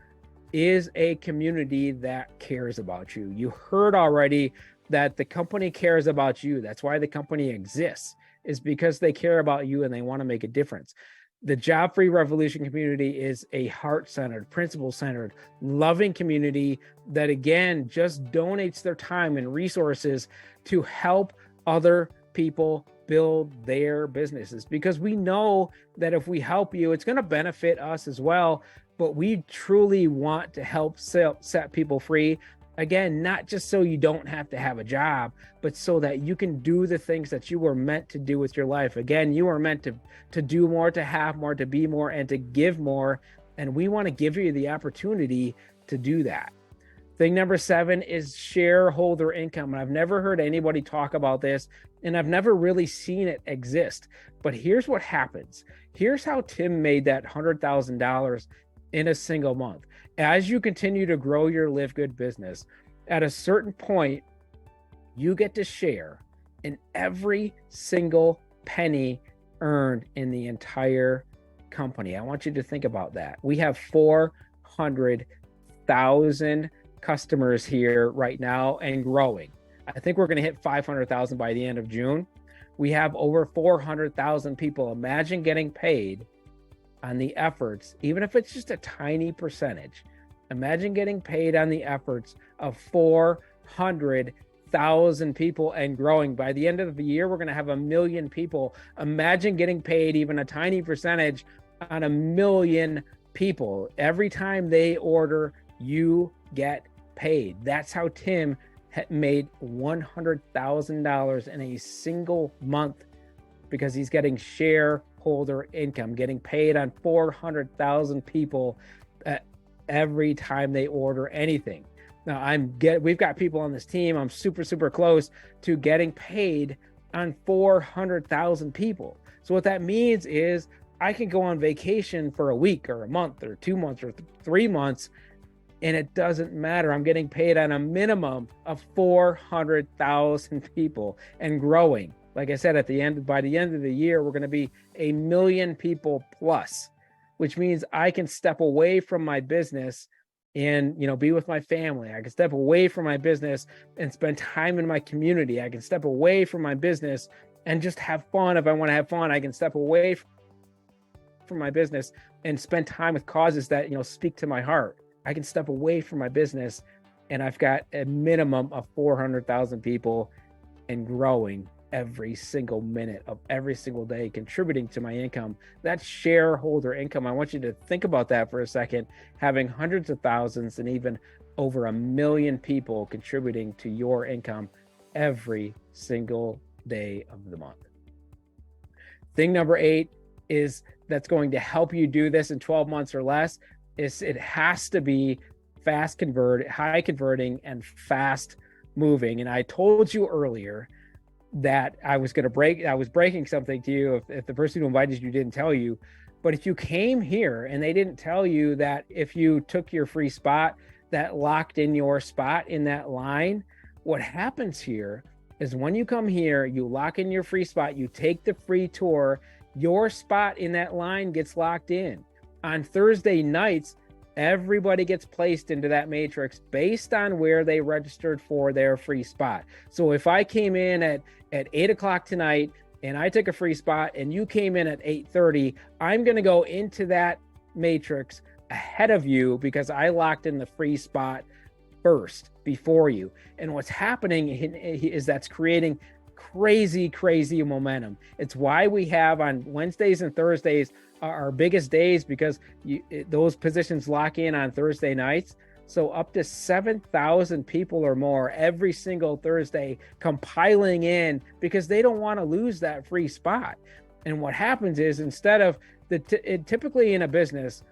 is a community that cares about you. You heard already that the company cares about you. That's why the company exists, is because they care about you and they want to make a difference. The Job Free Revolution community is a heart-centered, principle-centered, loving community that, again, just donates their time and resources to help other people build their businesses, because we know that if we help you, it's going to benefit us as well. But we truly want to help set people free. Again, not just so you don't have to have a job, but so that you can do the things that you were meant to do with your life. Again, you are meant to do more, to have more, to be more, and to give more. And we want to give you the opportunity to do that. Thing number 7 is shareholder income. And I've never heard anybody talk about this, and I've never really seen it exist. But here's what happens. Here's how Tim made that $100,000 in a single month. As you continue to grow your LiveGood business, at a certain point, you get to share in every single penny earned in the entire company. I want you to think about that. We have 400,000 customers here right now and growing. I think we're going to hit 500,000 by the end of June. We have over 400,000 people. Imagine getting paid on the efforts, even if it's just a tiny percentage. Imagine getting paid on the efforts of 400,000 people and growing. By the end of the year, we're going to have 1 million people. Imagine getting paid even a tiny percentage on 1 million people. Every time they order, you get paid. That's how Tim made $100,000 in a single month, because he's getting shareholder income, getting paid on 400,000 people every time they order anything. Now we've got people on this team. I'm super close to getting paid on 400,000 people. So what that means is I can go on vacation for a week or a month or 2 months or 3 months, and it doesn't matter. I'm getting paid on a minimum of 400,000 people and growing. Like I said, by the end of the year, we're going to be 1 million people plus, which means I can step away from my business and, be with my family. I can step away from my business and spend time in my community. I can step away from my business and just have fun. If I want to have fun, I can step away from my business and spend time with causes that, speak to my heart. I can step away from my business, and I've got a minimum of 400,000 people and growing every single minute of every single day, contributing to my income. That's shareholder income. I want you to think about that for a second, having hundreds of thousands and even over 1 million people contributing to your income every single day of the month. Thing number 8 is that's going to help you do this in 12 months or less. It has to be high converting and fast moving. And I told you earlier that I was breaking something to you if the person who invited you didn't tell you. But if you came here and they didn't tell you that if you took your free spot, that locked in your spot in that line. What happens here is when you come here, you lock in your free spot, you take the free tour, your spot in that line gets locked in. On Thursday nights, everybody gets placed into that matrix based on where they registered for their free spot. So if I came in at 8 o'clock tonight and I took a free spot and you came in at 8:30, I'm going to go into that matrix ahead of you because I locked in the free spot first before you. And what's happening is that's creating crazy momentum. It's why we have on Wednesdays and Thursdays our biggest days, because those positions lock in on Thursday nights. So up to 7,000 people or more every single Thursday compiling in because they don't want to lose that free spot. And what happens is, instead of typically in a business,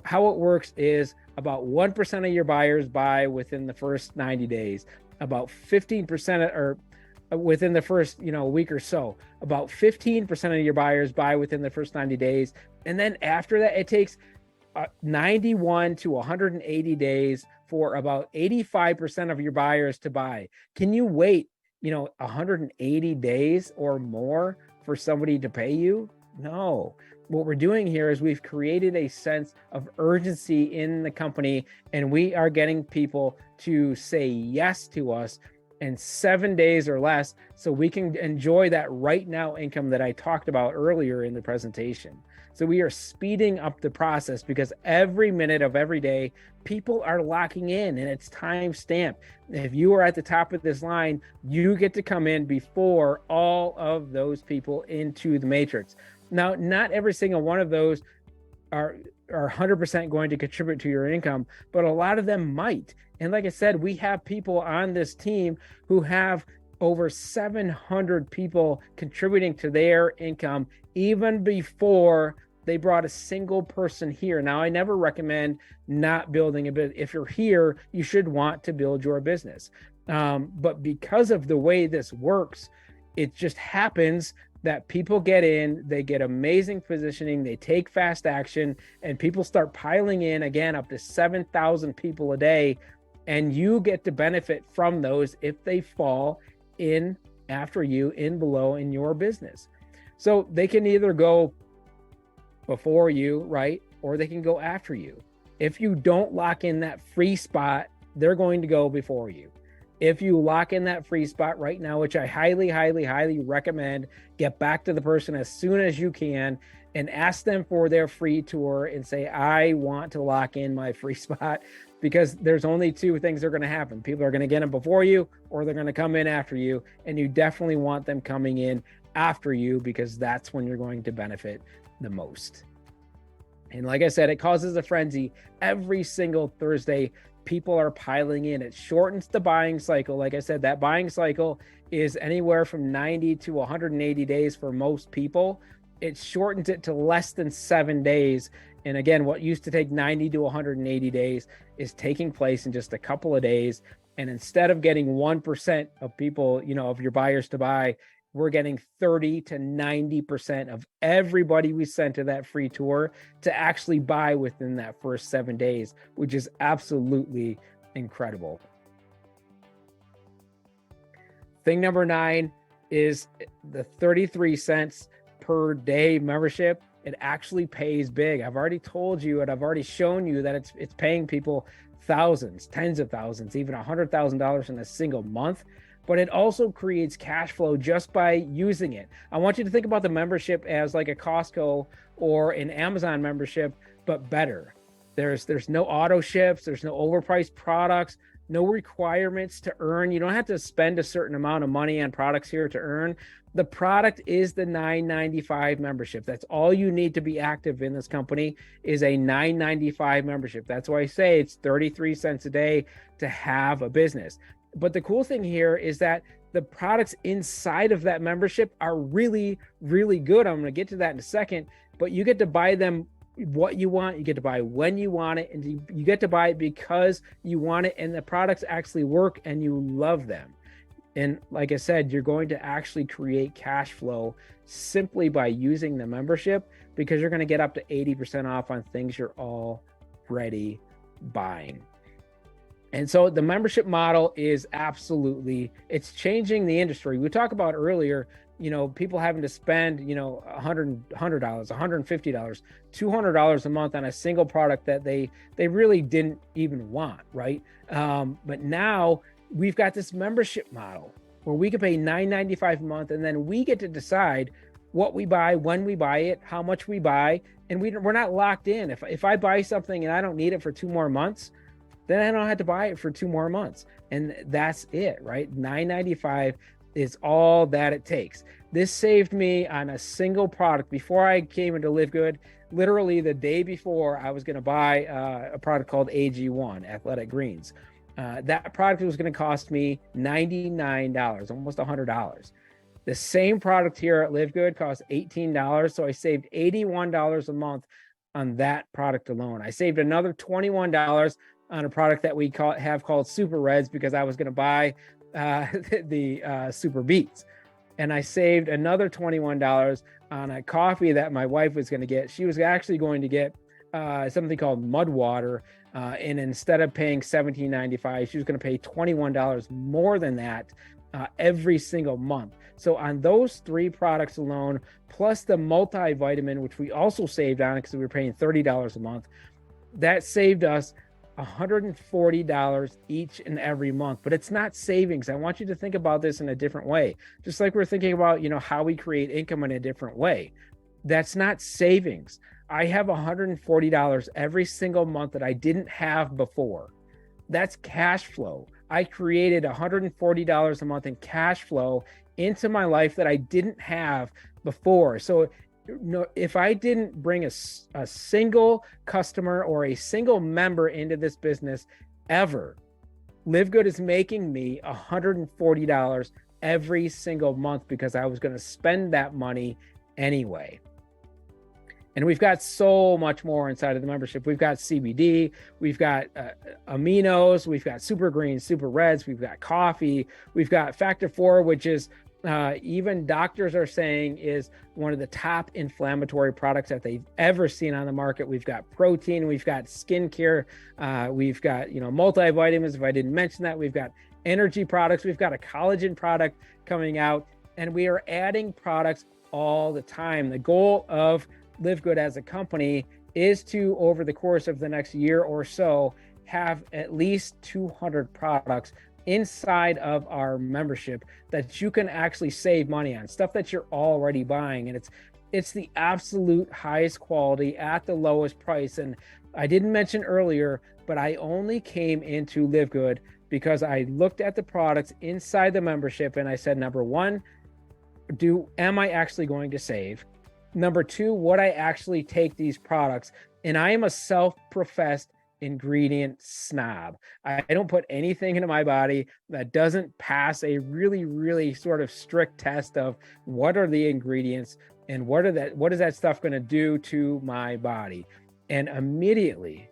how it works is about 1% of your buyers buy within the first 90 days, about 15% or within the first week or so, about 15% of your buyers buy within the first 90 days. And then after that, it takes 91 to 180 days for about 85% of your buyers to buy. Can you wait 180 days or more for somebody to pay you? No. What we're doing here is we've created a sense of urgency in the company, and we are getting people to say yes to us in 7 days or less, so we can enjoy that right now income that I talked about earlier in the presentation. So we are speeding up the process because every minute of every day, people are locking in and it's time stamped. If you are at the top of this line, you get to come in before all of those people into the matrix. Now, not every single one of those are 100% going to contribute to your income, but a lot of them might. And like I said, we have people on this team who have over 700 people contributing to their income even before they brought a single person here. Now, I never recommend not building a business. If you're here, you should want to build your business. But because of the way this works, it just happens that people get in, they get amazing positioning, they take fast action, and people start piling in, again, up to 7,000 people a day. And you get to benefit from those if they fall in after you, in below in your business. So they can either go before you, right? Or they can go after you. If you don't lock in that free spot, they're going to go before you. If you lock in that free spot right now, which I highly recommend, get back to the person as soon as you can and ask them for their free tour and say, I want to lock in my free spot, because there's only two things that are going to happen. People are going to get them before you, or they're going to come in after you. And you definitely want them coming in after you, because that's when you're going to benefit the most. And like I said, it causes a frenzy every single Thursday. People are piling in. It shortens the buying cycle. Like I said, that buying cycle is anywhere from 90 to 180 days for most people. It shortens it to less than 7 days. And again, what used to take 90 to 180 days is taking place in just a couple of days. And instead of getting 1% of people, of your buyers to buy, we're getting 30 to 90% of everybody we sent to that free tour to actually buy within that first 7 days, which is absolutely incredible. Thing number 9 is the 33 cents per day membership. It actually pays big. I've already told you, and I've already shown you that it's paying people thousands, tens of thousands, even $100,000 in a single month. But it also creates cash flow just by using it. I want you to think about the membership as like a Costco or an Amazon membership, but better. There's no auto ships, there's no overpriced products, no requirements to earn. You don't have to spend a certain amount of money on products here to earn. The product is the $9.95 membership. That's all you need to be active in this company, is a $9.95 membership. That's why I say it's 33 cents a day to have a business. But the cool thing here is that the products inside of that membership are really, really good. I'm going to get to that in a second, but you get to buy them what you want. You get to buy when you want it, and you get to buy it because you want it, and the products actually work and you love them. And like I said, you're going to actually create cash flow simply by using the membership, because you're going to get up to 80% off on things you're already buying. And so the membership model is it's changing the industry. We talked about earlier, people having to spend, $100, $150, $200 a month on a single product that they really didn't even want, right? But now we've got this membership model where we can pay $9.95 a month, and then we get to decide what we buy, when we buy it, how much we buy, and we're not locked in. If I buy something and I don't need it for 2 more months, then I don't have to buy it for 2 more months. And that's it, right? $9.95 is all that it takes. This saved me on a single product. Before I came into LiveGood, literally the day before, I was going to buy a product called AG1, Athletic Greens. That product was going to cost me $99, almost $100. The same product here at LiveGood costs $18, so I saved $81 a month on that product alone. I saved another $21 on a product that we have called Super Reds, because I was going to buy the Super Beets. And I saved another $21 on a coffee that my wife was going to get. She was actually going to get something called Mud Water. And instead of paying $17.95, she was going to pay $21 more than that every single month. So on those 3 products alone, plus the multivitamin, which we also saved on because we were paying $30 a month, that saved us $140 each and every month. But it's not savings. I want you to think about this in a different way. Just like we're thinking about, how we create income in a different way. That's not savings. I have $140 every single month that I didn't have before. That's cash flow. I created $140 a month in cash flow into my life that I didn't have before. So if I didn't bring a single customer or a single member into this business ever, LiveGood is making me $140 every single month because I was going to spend that money anyway. And we've got so much more inside of the membership. We've got CBD, we've got aminos, we've got super greens, super reds, we've got coffee, we've got Factor 4, which is even doctors are saying is one of the top inflammatory products that they've ever seen on the market. We've got protein, we've got skincare, we've got multivitamins. If I didn't mention that, we've got energy products, we've got a collagen product coming out, and we are adding products all the time. The goal of LiveGood as a company is to, over the course of the next year or so, have at least 200 products inside of our membership that you can actually save money on, stuff that you're already buying. And it's the absolute highest quality at the lowest price. And I didn't mention earlier, but I only came into LiveGood because I looked at the products inside the membership and I said, number one, am I actually going to save? Number two, would I actually take these products? And I am a self-professed ingredient snob. I don't put anything into my body that doesn't pass a really, really sort of strict test of what are the ingredients and what is that stuff going to do to my body. And immediately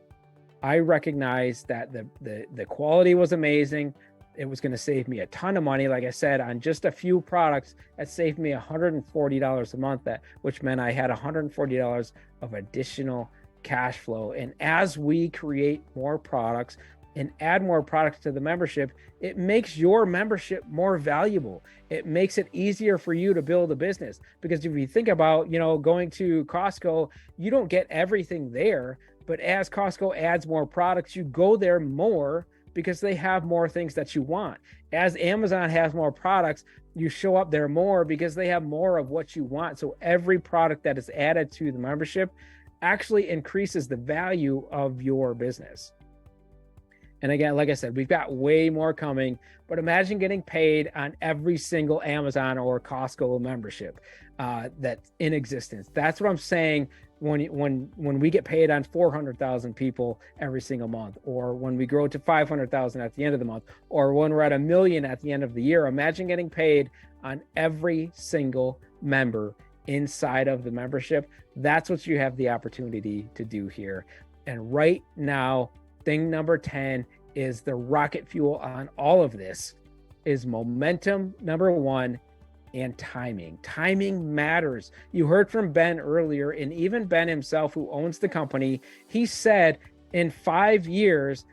I recognized that the quality was amazing. It was going to save me a ton of money. Like I said, on just a few products, that saved me $140 a month, which meant I had $140 of additional cash flow. And as we create more products and add more products to the membership, it makes your membership more valuable. It makes it easier for you to build a business. Because if you think about, going to Costco, you don't get everything there. But as Costco adds more products, you go there more because they have more things that you want. As Amazon has more products, you show up there more because they have more of what you want. So every product that is added to the membership actually increases the value of your business. And again, like I said, we've got way more coming, but imagine getting paid on every single Amazon or Costco membership that's in existence. That's what I'm saying. When we get paid on 400,000 people every single month, or when we grow to 500,000 at the end of the month, or when we're at 1 million at the end of the year, imagine getting paid on every single member inside of the membership. That's what you have the opportunity to do here. And right now, thing number 10 is the rocket fuel on all of this is momentum, number one, and timing. Timing matters. You heard from Ben earlier, and even Ben himself, who owns the company, he said in 5 years,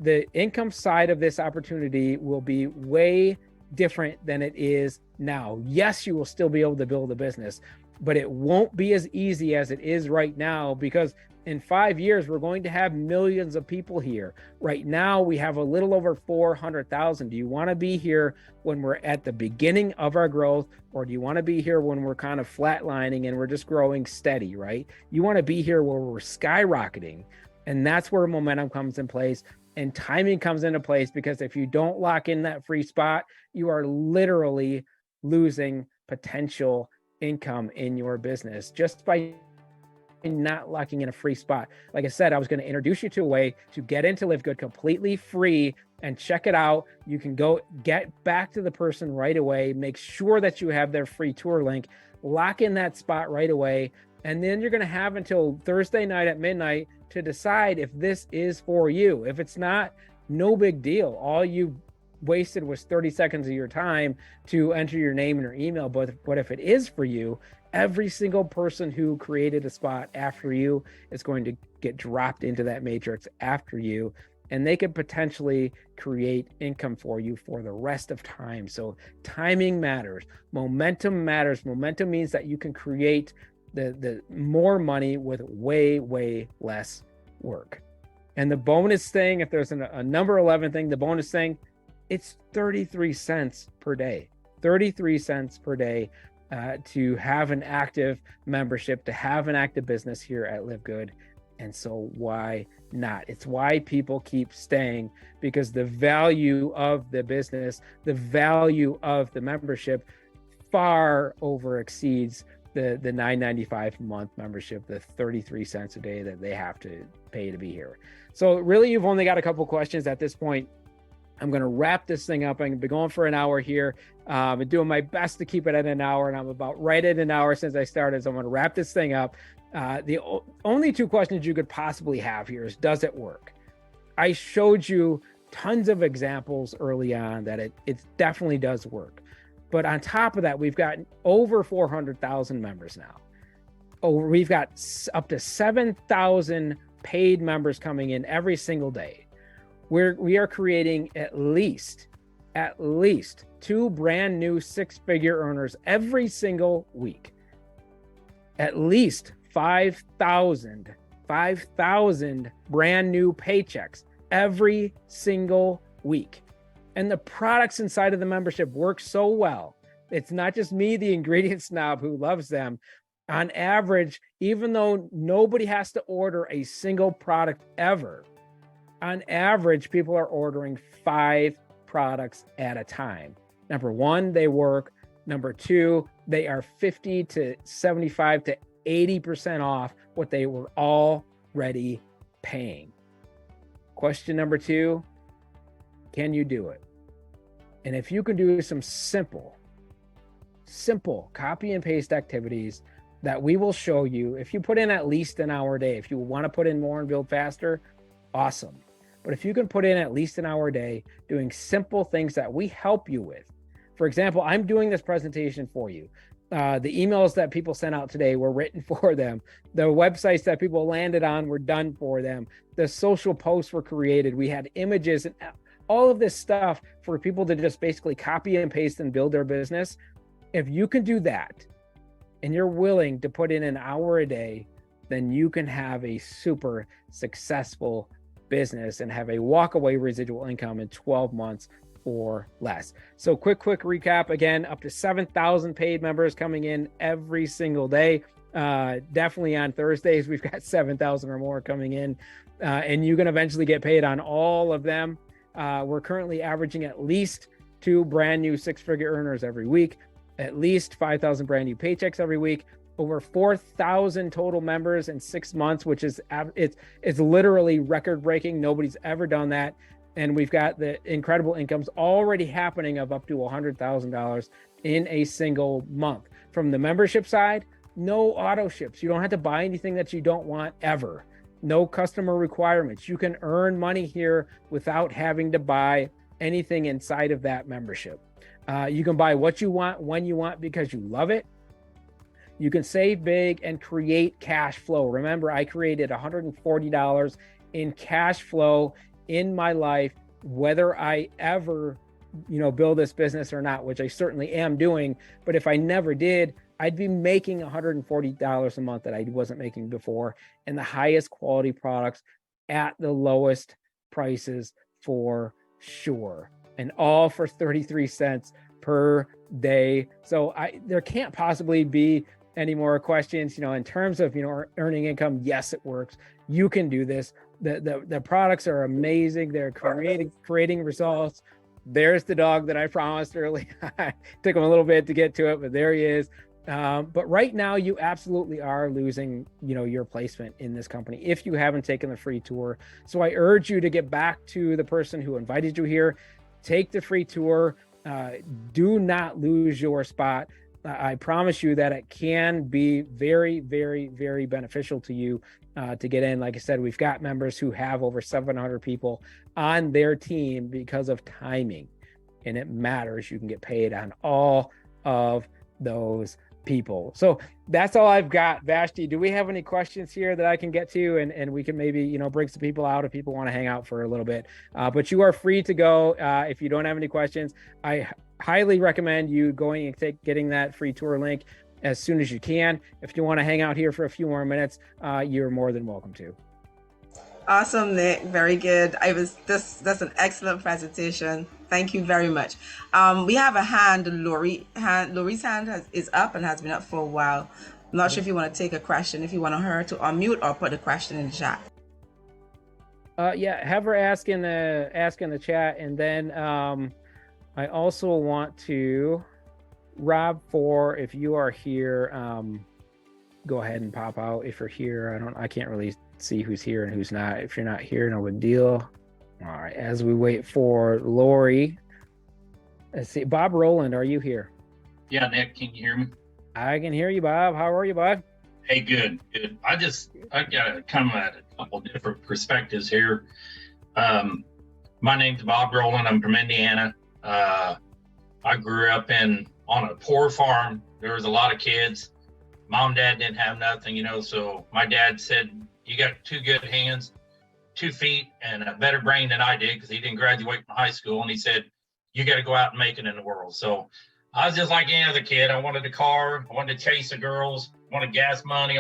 the income side of this opportunity will be way different than it is now. Yes, you will still be able to build a business, but it won't be as easy as it is right now, because in 5 years, we're going to have millions of people here. Right now, we have a little over 400,000. Do you want to be here when we're at the beginning of our growth, or do you want to be here when we're kind of flatlining and we're just growing steady, right? You want to be here where we're skyrocketing. And that's where momentum comes in place and timing comes into place, because if you don't lock in that free spot, you are literally losing potential income in your business just by not locking in a free spot. Like I said, I was going to introduce you to a way to get into LiveGood completely free and check it out. You can go get back to the person right away, make sure that you have their free tour link, lock in that spot right away. And then you're going to have until Thursday night at midnight to decide if this is for you. If it's not, no big deal. All you wasted was 30 seconds of your time to enter your name and your email. But if it is for you, every single person who created a spot after you is going to get dropped into that matrix after you, and they could potentially create income for you for the rest of time. So timing matters. Momentum matters. Momentum means that you can create the more money with way less work. And the bonus thing, if there's a number 11 thing, the bonus thing, it's 33 cents per day. 33 cents per day to have an active membership, to have an active business here at LiveGood. And so why not? It's why people keep staying, because the value of the business, the value of the membership far over exceeds the $9.95 a month membership, the 33 cents a day that they have to pay to be here. So really, you've only got a couple questions at this point. I'm going to wrap this thing up. I'm going to be going for an hour here. I've been doing my best to keep it at an hour, and I'm about right at an hour since I started. So I'm going to wrap this thing up. The only two questions you could possibly have here is, does it work? I showed you tons of examples early on that it definitely does work. But on top of that, we've got over 400,000 members now. We've got up to 7,000 paid members coming in every single day. We are creating at least 2 brand new 6-figure earners every single week. At least 5,000 brand new paychecks every single week. And the products inside of the membership work so well. It's not just me, the ingredient snob, who loves them. On average, even though nobody has to order a single product ever, on average, people are ordering 5 products at a time. Number 1, they work. Number 2, they are 50 to 75 to 80% off what they were already paying. Question number 2, can you do it? And if you can do some simple copy and paste activities that we will show you, if you put in at least an hour a day, if you want to put in more and build faster, awesome. But if you can put in at least an hour a day doing simple things that we help you with. For example, I'm doing this presentation for you. The emails that people sent out today were written for them. The websites that people landed on were done for them. The social posts were created. We had images and all of this stuff for people to just basically copy and paste and build their business. If you can do that and you're willing to put in an hour a day, then you can have a super successful business and have a walkaway residual income in 12 months or less. So quick recap again, up to 7,000 paid members coming in every single day. Definitely on Thursdays, we've got 7,000 or more coming in, and you can eventually get paid on all of them. We're currently averaging at least 2 brand new 6-figure earners every week, at least 5,000 brand new paychecks every week, over 4,000 total members in 6 months, which is it's literally record breaking. Nobody's ever done that. And we've got the incredible incomes already happening of up to $100,000 in a single month. From the membership side, no auto ships. You don't have to buy anything that you don't want ever. No customer requirements. You can earn money here without having to buy anything inside of that membership. You can buy what you want, when you want, because you love it. You can save big and create cash flow. Remember, I created $140 in cash flow in my life, whether I ever, build this business or not, which I certainly am doing. But if I never did, I'd be making $140 a month that I wasn't making before, and the highest quality products at the lowest prices for sure, and all for 33 cents per day. So there can't possibly be any more questions. In terms of earning income, yes, it works. You can do this. The products are amazing. They're creating results. There's the dog that I promised earlier. Took him a little bit to get to it, but there he is. But right now you absolutely are losing, your placement in this company if you haven't taken the free tour. So I urge you to get back to the person who invited you here. Take the free tour. Do not lose your spot. I promise you that it can be very, very, very beneficial to you to get in. Like I said, we've got members who have over 700 people on their team because of timing, and it matters. You can get paid on all of those people. So that's all I've got. Vashti, do we have any questions here that I can get to, and we can maybe bring some people out if people want to hang out for a little bit, but you are free to go if you don't have any questions. I highly recommend you going and getting that free tour link as soon as you can. If you want to hang out here for a few more minutes, you're more than welcome to. Awesome, Nick. Very good. That's an excellent presentation. Thank you very much. We have a hand, Lori's hand is up and has been up for a while. I'm not sure if you want to take a question, if you want her to unmute or put a question in the chat. Yeah, have her ask in the chat, and then I also want to, Rob, if you are here, go ahead and pop out if you're here. I can't really see who's here and who's not. If you're not here, no big deal. All right, as we wait for Lori, let's see. Bob Rowland, are you here? Yeah, Nick, can you hear me? I can hear you, Bob. How are you, Bob? Hey, good. I got to come at a couple different perspectives here. My name's Bob Rowland. I'm from Indiana. I grew up on a poor farm. There was a lot of kids. Mom and dad didn't have nothing, so my dad said, you got 2 good hands, 2 feet, and a better brain than I did, because he didn't graduate from high school. And he said, you got to go out and make it in the world. So I was just like any other kid. I wanted a car. I wanted to chase the girls, wanted gas money.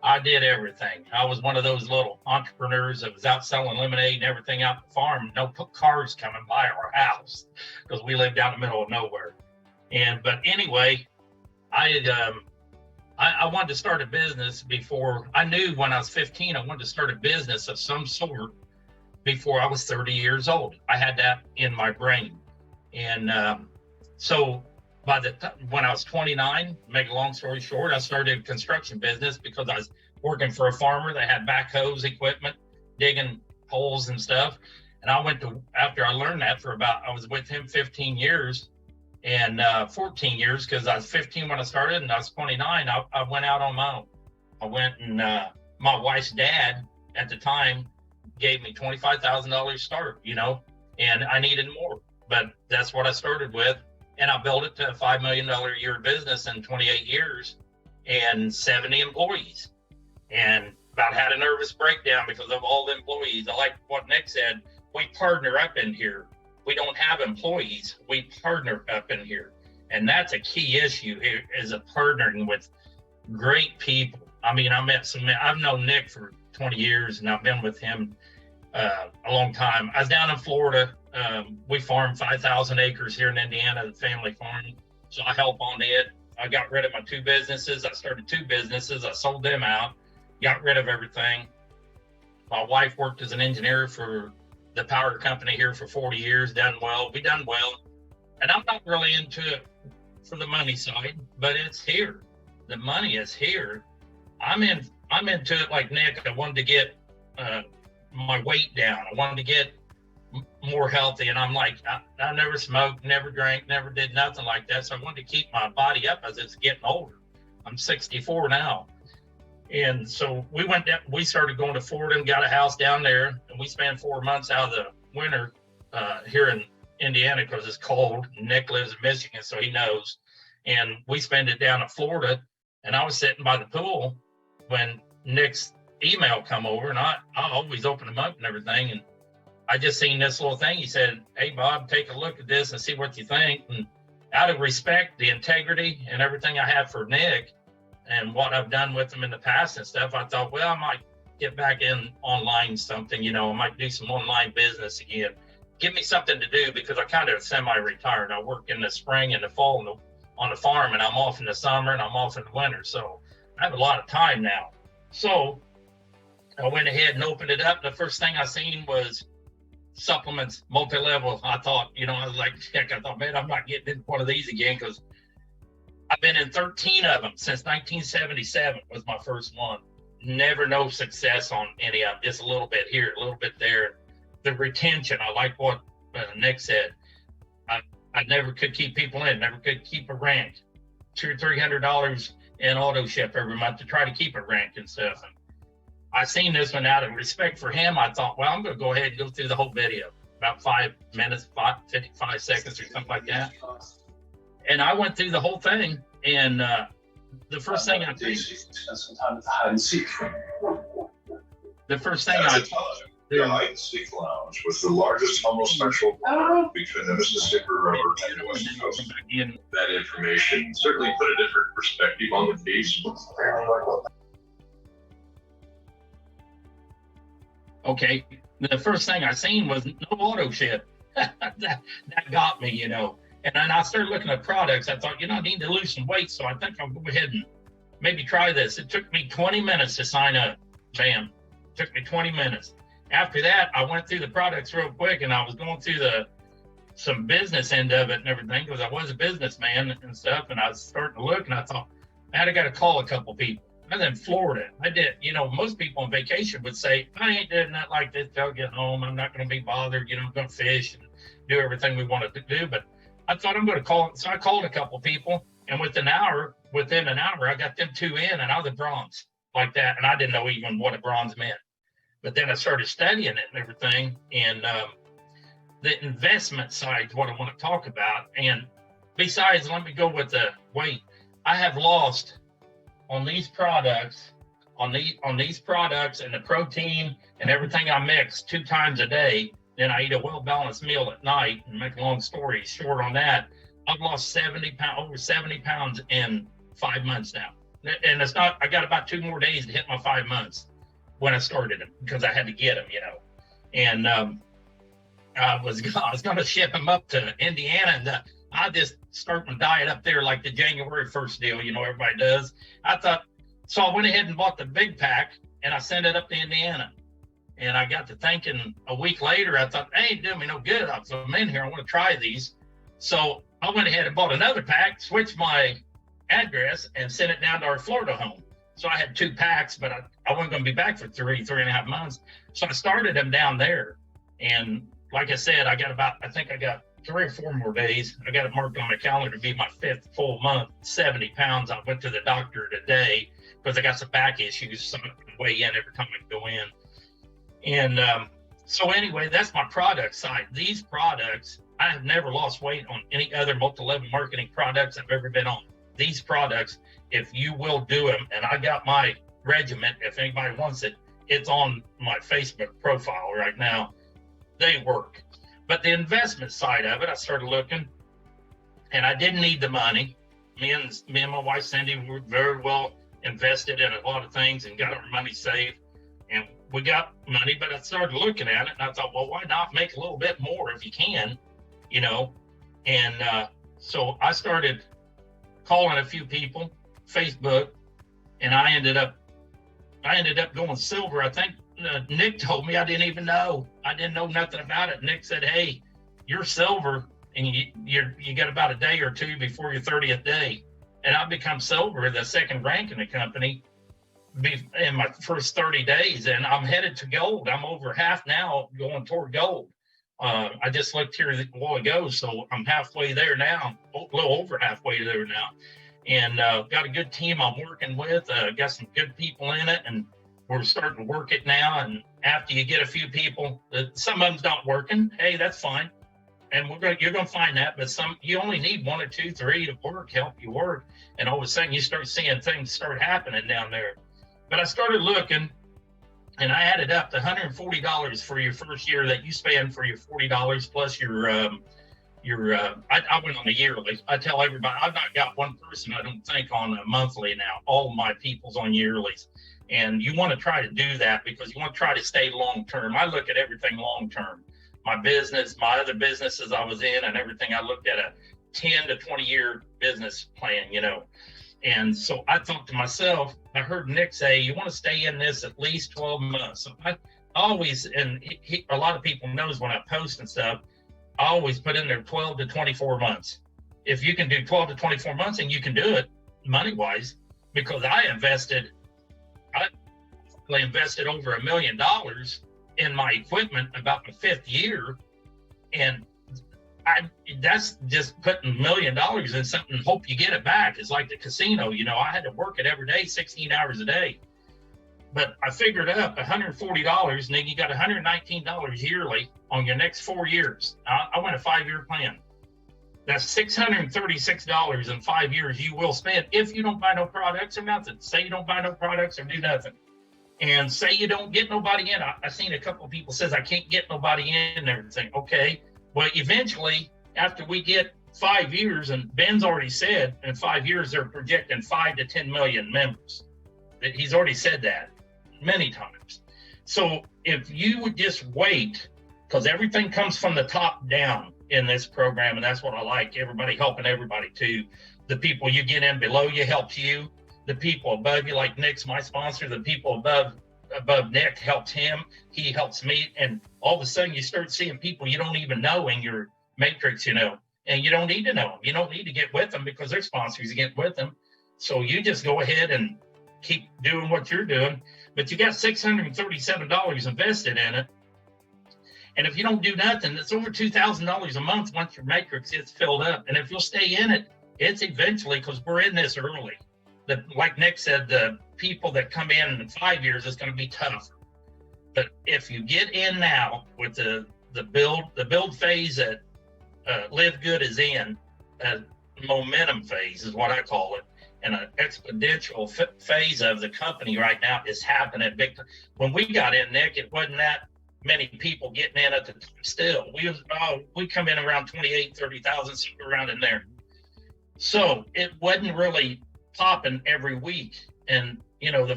I did everything. I was one of those little entrepreneurs that was out selling lemonade and everything out the farm. No cars coming by our house because we lived out in the middle of nowhere. But anyway, I wanted to start a business before I knew. When I was 15, I wanted to start a business of some sort before I was 30 years old. I had that in my brain. And so when I was 29, make a long story short, I started a construction business because I was working for a farmer that had backhoes equipment, digging holes and stuff. And after I learned that I was with him 15 years. And 14 years, because I was 15 when I started and I was 29, I went out on my own. I went and my wife's dad at the time gave me $25,000 start, and I needed more, but that's what I started with. And I built it to a $5 million a year business in 28 years and 70 employees. And about had a nervous breakdown because of all the employees. I like what Nick said, we partner up in here. We don't have employees, we partner up in here. And that's a key issue here, is a partnering with great people. I mean, I've known Nick for 20 years and I've been with him a long time. I was down in Florida. We farm 5,000 acres here in Indiana, the family farm. So I help on it. I got rid of my 2 businesses. I started 2 businesses. I sold them out, got rid of everything. My wife worked as an engineer for the power company here for 40 years, we done well. And I'm not really into it for the money side, but it's here. The money is here. I'm into it like Nick. I wanted to get my weight down. I wanted to get more healthy. And I'm like, I never smoked, never drank, never did nothing like that. So I wanted to keep my body up as it's getting older. I'm 64 now. And so we started going to Florida and got a house down there, and we spent 4 months out of the winter here in Indiana because it's cold. Nick lives in Michigan, so he knows. And we spent it down in Florida, and I was sitting by the pool when Nick's email come over, and I always open them up and everything. And I just seen this little thing. He said, "Hey, Bob, take a look at this and see what you think." And out of respect, the integrity and everything I have for Nick and what I've done with him in the past and stuff, I thought, well, I might get back in online something, you know, I might do some online business again. Give me something to do, because I kind of semi-retired. I work in the spring and the fall on the farm, and I'm off in the summer and I'm off in the winter. So I have a lot of time now. So I went ahead and opened it up. The first thing I seen was supplements, multi-level. I thought, you know, I was like, heck, I thought, man, I'm not getting into one of these again, because I've been in 13 of them since 1977 was my first one. Never no success on any of them, just a little bit here, a little bit there. The retention, I like what Nick said. I never could keep people in, never could keep a rank. $200 or $300 in auto ship every month to try to keep a rank and stuff. And I seen this one out of respect for him. I thought, well, I'm going to go ahead and go through the whole video, about 5 minutes, 55 seconds or something like that. And I went through the whole thing, and the first thing I did, the first thing I the Hide and Seek Lounge was the largest homosexual bar between the Mississippi River and the West Coast. That information certainly put a different perspective on the case. Okay, the first thing I seen was no auto ship. that got me, you know. And then I started looking at products. I thought, you know, I need to lose some weight, so I think I'll go ahead and maybe try this. It took me 20 minutes to sign up. Bam. It took me 20 minutes. After that, I went through the products real quick, and I was going through some business end of it and everything, because I was a businessman and stuff, and I was starting to look, and I thought, man, I got to call a couple people. I was in Florida. I did, you know, most people on vacation would say, I ain't doing that like this till I get home. I'm not going to be bothered. You know, I'm going to fish and do everything we wanted to do. But I thought I'm going to call. So I called a couple people, and within an hour, I got them 2 in, and I was a bronze like that. And I didn't know even what a bronze meant. But then I started studying it and everything. And the investment side is what I want to talk about. And besides, let me go with the weight. I have lost on these products, on these products and the protein and everything I mix 2 times a day. Then I eat a well-balanced meal at night, and make a long story short on that, I've lost 70 pounds, over 70 pounds in 5 months now. And it's not, I got about 2 more days to hit my 5 months when I started them, because I had to get them, you know. And I was going to ship them up to Indiana, and I just start my diet up there like the January 1st deal, you know, everybody does. I thought, so I went ahead and bought the big pack, and I sent it up to Indiana. And I got to thinking a week later, I thought, hey, it did me no good. I'm in here, I want to try these. So I went ahead and bought another pack, switched my address, and sent it down to our Florida home. So I had 2 packs, but I wasn't going to be back for 3.5 months. So I started them down there. And like I said, I think I got 3 or 4 more days. I got it marked on my calendar to be my 5th full month, 70 pounds. I went to the doctor today because I got some back issues, so I can weigh in every time I go in. And so anyway, that's my product side. These products, I have never lost weight on any other multi-level marketing products I've ever been on. These products, if you will do them, and I got my regiment, if anybody wants it, it's on my Facebook profile right now. They work. But the investment side of it, I started looking, and I didn't need the money. Me and my wife, Cindy, were very well invested in a lot of things and got our money saved. And we got money, but I started looking at it, and I thought, well, why not make a little bit more if you can, you know? And so I started calling a few people, Facebook, and I ended up going silver. I think Nick told me, I didn't even know. I didn't know nothing about it. Nick said, hey, you're silver, and you got about a day or 2 before your 30th day. And I become silver, the 2nd rank in the company, in my first 30 days. And I'm headed to gold. I'm over half now going toward gold. I just looked here a while ago, so I'm halfway there now, a little over halfway there now. And got a good team I'm working with, got some good people in it, and we're starting to work it now. And after you get a few people, some of them's not working, hey, that's fine. And you're gonna find that, but you only need 1 or 2, 3 to help you work. And all of a sudden you start seeing things start happening down there. But I started looking, and I added up the $140 for your first year that you spend for your $40 plus I went on a yearly. I tell everybody, I've not got one person I don't think on a monthly now. All my people's on yearlies. And you want to try to do that because you want to try to stay long term. I look at everything long term. My business, my other businesses I was in and everything, I looked at a 10 to 20 year business plan, you know. And so I thought to myself, I heard Nick say, you want to stay in this at least 12 months. So I always, and a lot of people knows when I post and stuff, I always put in there 12 to 24 months. If you can do 12 to 24 months and you can do it money wise, because I invested over $1 million in my equipment about the 5th year. And that's just putting $1 million in something and hope you get it back. It's like the casino, you know, I had to work it every day, 16 hours a day. But I figured up $140, and then you got $119 yearly on your next 4 years. I went a 5-year plan. That's $636 in 5 years you will spend if you don't buy no products or nothing. Say you don't buy no products or do nothing. And say you don't get nobody in. I seen a couple of people says, I can't get nobody in and everything. Okay, well, eventually, after we get 5 years, and Ben's already said in 5 years, they're projecting 5 to 10 million members. He's already said that many times. So if you would just wait, because everything comes from the top down in this program, and that's what I like, everybody helping everybody too. The people you get in below you helps you. The people above you, like Nick's my sponsor, the people above Nick helps him, he helps me, and all of a sudden you start seeing people you don't even know in your matrix, you know, and you don't need to know them. You don't need to get with them because they're sponsors, you get with them. So you just go ahead and keep doing what you're doing, but you got $637 invested in it. And if you don't do nothing, it's over $2,000 a month once your matrix is filled up. And if you'll stay in it, it's eventually, because we're in this early. Like Nick said, the people that come in 5 years is going to be tough. But if you get in now with the build phase that LiveGood is in, a momentum phase is what I call it, and an exponential phase of the company right now is happening big time. When we got in, Nick, it wasn't that many people getting in at the time still. We come in around 28, 30,000, somewhere around in there. So it wasn't really popping every week. And, you know, I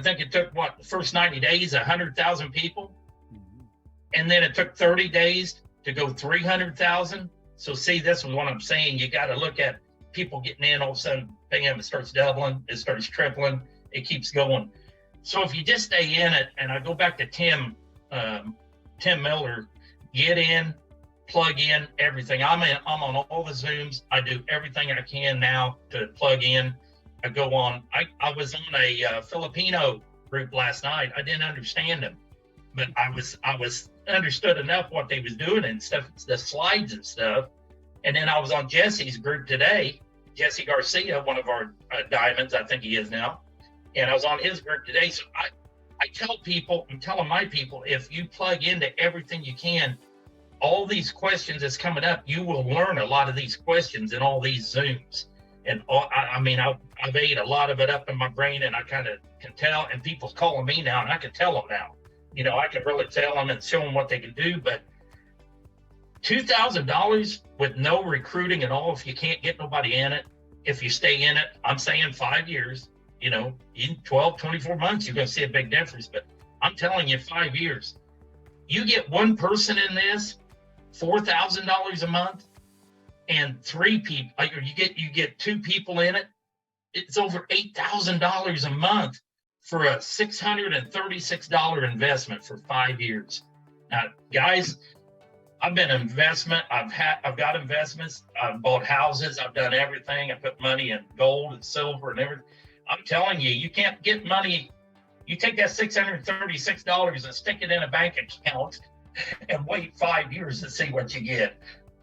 think it took the first 90 days, 100,000 people. And then it took 30 days to go 300,000. So see, this is what I'm saying. You got to look at people getting in, all of a sudden, bam, it starts doubling, it starts tripling, it keeps going. So if you just stay in it, and I go back to Tim Miller, get in, plug in everything. I'm on all the Zooms. I do everything I can now to plug in. I go on. I was on a Filipino group last night. I didn't understand them, but I was understood enough what they was doing and stuff, the slides and stuff. And then I was on Jesse's group today, Jesse Garcia, one of our diamonds, I think he is now. And I was on his group today. So I tell people, I'm telling my people, if you plug into everything you can, all these questions that's coming up, you will learn a lot of these questions in all these Zooms. And I've ate a lot of it up in my brain, and I kind of can tell, and people's calling me now, and I can tell them now. You know, I can really tell them and show them what they can do. But $2,000 with no recruiting at all, if you can't get nobody in it, if you stay in it, I'm saying 5 years, you know, in 12, 24 months, you're going to see a big difference. But I'm telling you, 5 years, you get one person in this, $4,000 a month, and 3 people, you get 2 people in it, it's over $8,000 a month for a $636 investment for 5 years. Now, guys, I've been investment. I've got investments. I've bought houses. I've done everything. I put money in gold and silver and everything. I'm telling you, you can't get money. You take that $636 and stick it in a bank account and wait 5 years to see what you get.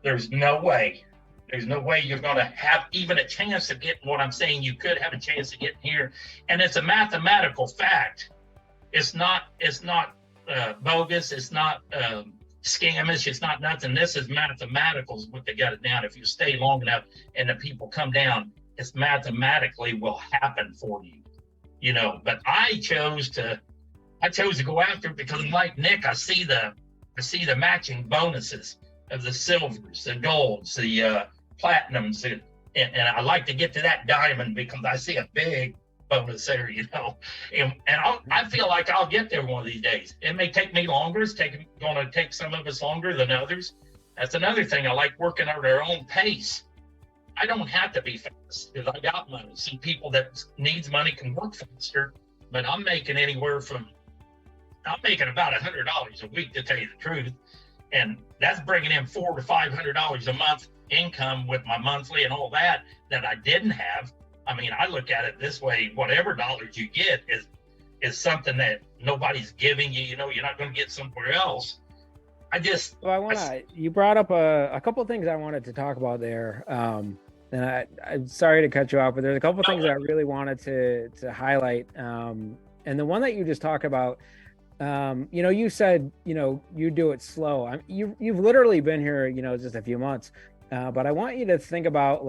There's no way. There's no way you're going to have even a chance of getting what I'm saying. You could have a chance of getting here, and it's a mathematical fact. It's not bogus. It's not scamish. It's not nothing. This is mathematical is what they got it down. If you stay long enough and the people come down, it's mathematically will happen for you, you know. But I chose to I chose to go after it because I'm like Nick. I see the matching bonuses of the silvers, the golds, the platinums, and I like to get to that diamond because I see a big bonus there, and I feel like I'll get there one of these days. It may take me longer. It's going to take some of us longer than others. That's another thing. I like working at our own pace. I don't have to be fast because I got money. Some people that needs money can work faster, but I'm making about $100 a week, to tell you the truth, and that's bringing in $400 to $500 a month income with my monthly and all that I didn't have. I mean, I look at it this way: whatever dollars you get is something that nobody's giving you. You're not going to get somewhere else. You brought up a couple of things I wanted to talk about there. And I'm sorry to cut you off, but there's a couple of things that I really wanted to highlight. And the one that you just talked about, you said, you do it slow. You've literally been here, just a few months. But I want you to think about,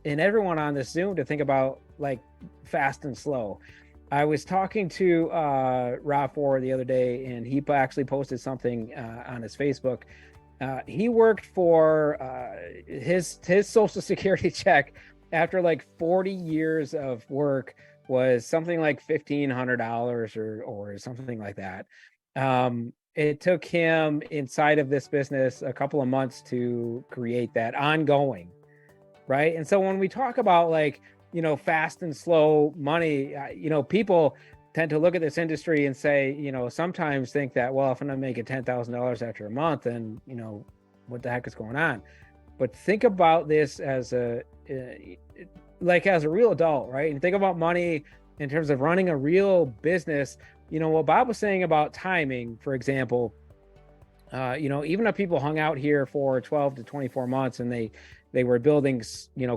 and everyone on this Zoom to think about fast and slow. I was talking to Rob Ford the other day, and he actually posted something on his Facebook. He worked for his Social Security check after 40 years of work was something like $1,500 or something like that. It took him inside of this business a couple of months to create that ongoing, right? And so when we talk about fast and slow money, people tend to look at this industry and say, sometimes think that, well, if I'm making $10,000 after a month, then, what the heck is going on? But think about this as a real adult, right? And think about money in terms of running a real business. What Bob was saying about timing, for example, even if people hung out here for 12 to 24 months and they were building,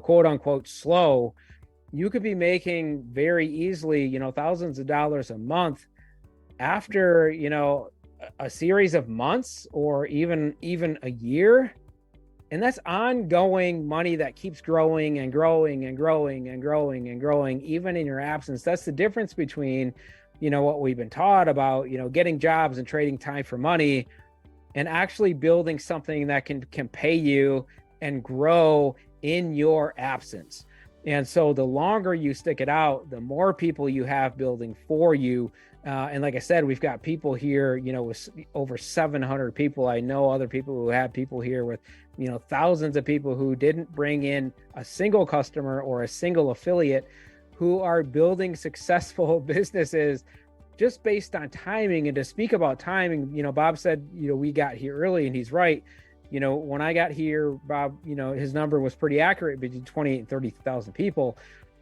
quote unquote, slow, you could be making very easily, thousands of dollars a month after, a series of months or even a year. And that's ongoing money that keeps growing and growing and growing and growing and growing, even in your absence. That's the difference between, what we've been taught about, getting jobs and trading time for money, and actually building something that can pay you and grow in your absence. And so the longer you stick it out, the more people you have building for you. And like I said, we've got people here, with over 700 people. I know other people who have people here with, thousands of people who didn't bring in a single customer or a single affiliate, who are building successful businesses just based on timing. And to speak about timing, Bob said, we got here early, and he's right. When I got here, Bob, his number was pretty accurate, between 28 and 30,000 people.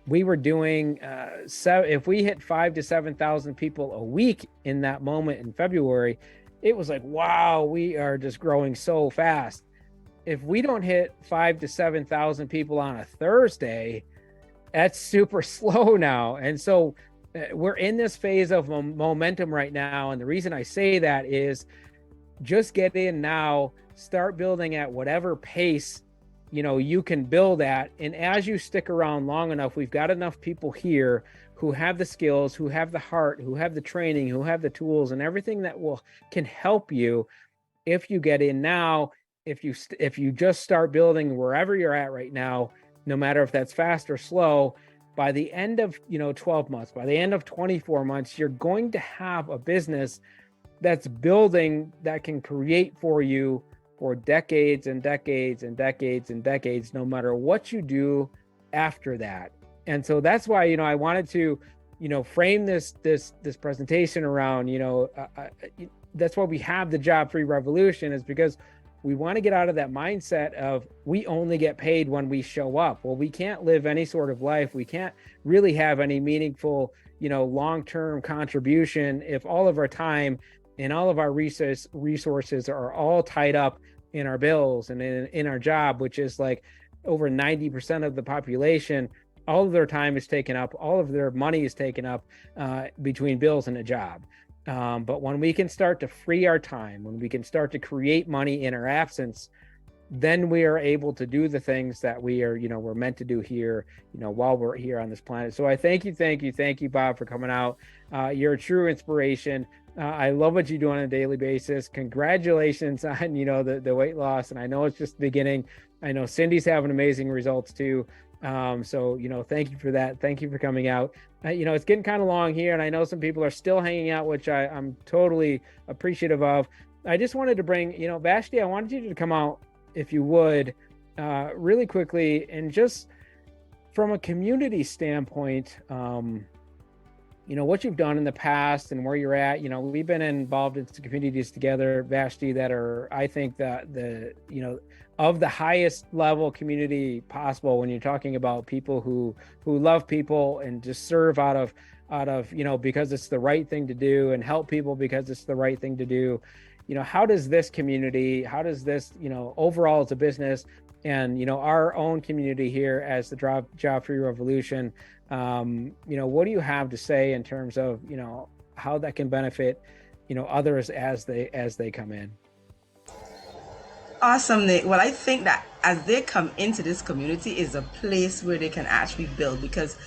We were doing, if we hit 5,000 to 7,000 people a week in that moment in February, it was like, wow, we are just growing so fast. If we don't hit 5,000 to 7,000 people on a Thursday, that's super slow now. And so we're in this phase of momentum right now. And the reason I say that is just get in now, start building at whatever pace you can build at. And as you stick around long enough, we've got enough people here who have the skills, who have the heart, who have the training, who have the tools and everything that can help you. If you get in now, if you just start building wherever you're at right now, no matter if that's fast or slow, by the end of 12 months, by the end of 24 months, you're going to have a business that's building, that can create for you for decades and decades and decades and decades, no matter what you do after that. And so that's why, I wanted to, frame this presentation around, that's why we have the job-free revolution, is because we want to get out of that mindset of we only get paid when we show up. Well, we can't live any sort of life. We can't really have any meaningful, long-term contribution if all of our time and all of our resources are all tied up in our bills and in our job, which is like over 90% of the population. All of their time is taken up, all of their money is taken up between bills and a job. But when we can start to free our time, when we can start to create money in our absence, then we are able to do the things that we are, we're meant to do here, while we're here on this planet. So I thank you, Bob, for coming out. You're a true inspiration. I love what you do on a daily basis. Congratulations on, the weight loss. And I know it's just the beginning. I know Cindy's having amazing results too. So, thank you for that. Thank you for coming out. It's getting kind of long here, and I know some people are still hanging out, which I'm totally appreciative of. I just wanted to bring, Vashti, I wanted you to come out, if you would, really quickly, and just from a community standpoint, what you've done in the past and where you're at. We've been involved in some communities together, Vashti, that are, I think, the of the highest level community possible when you're talking about people who love people and just serve out of because it's the right thing to do, and help people because it's the right thing to do. How does this community, overall as a business, and our own community here as the Job Free Revolution, what do you have to say in terms of how that can benefit others as they come in? Awesome, Nick. Well, I think that as they come into this community is a place where they can actually build, because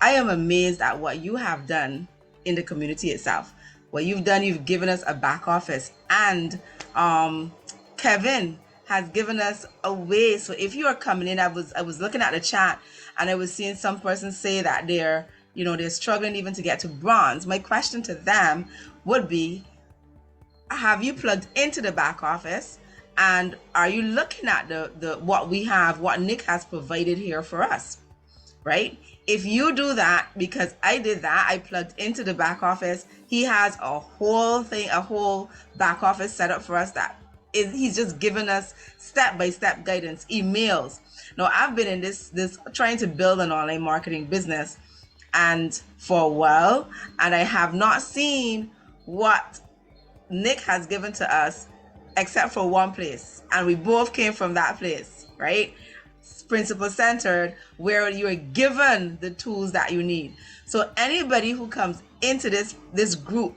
I am amazed at what you have done in the community itself. What you've done, you've given us a back office, and Kevin has given us a way. So if you are coming in, I was looking at the chat, and I was seeing some person say that they're struggling even to get to bronze. My question to them would be, have you plugged into the back office? And are you looking at the what we have, what Nick has provided here for us, right? If you do that, because I did that, I plugged into the back office. He has a whole back office set up for us he's just given us step-by-step guidance, emails. Now, I've been in this trying to build an online marketing business and for a while, and I have not seen what Nick has given to us except for one place, and we both came from that place, right? Principle centered, where you are given the tools that you need. So anybody who comes into this group,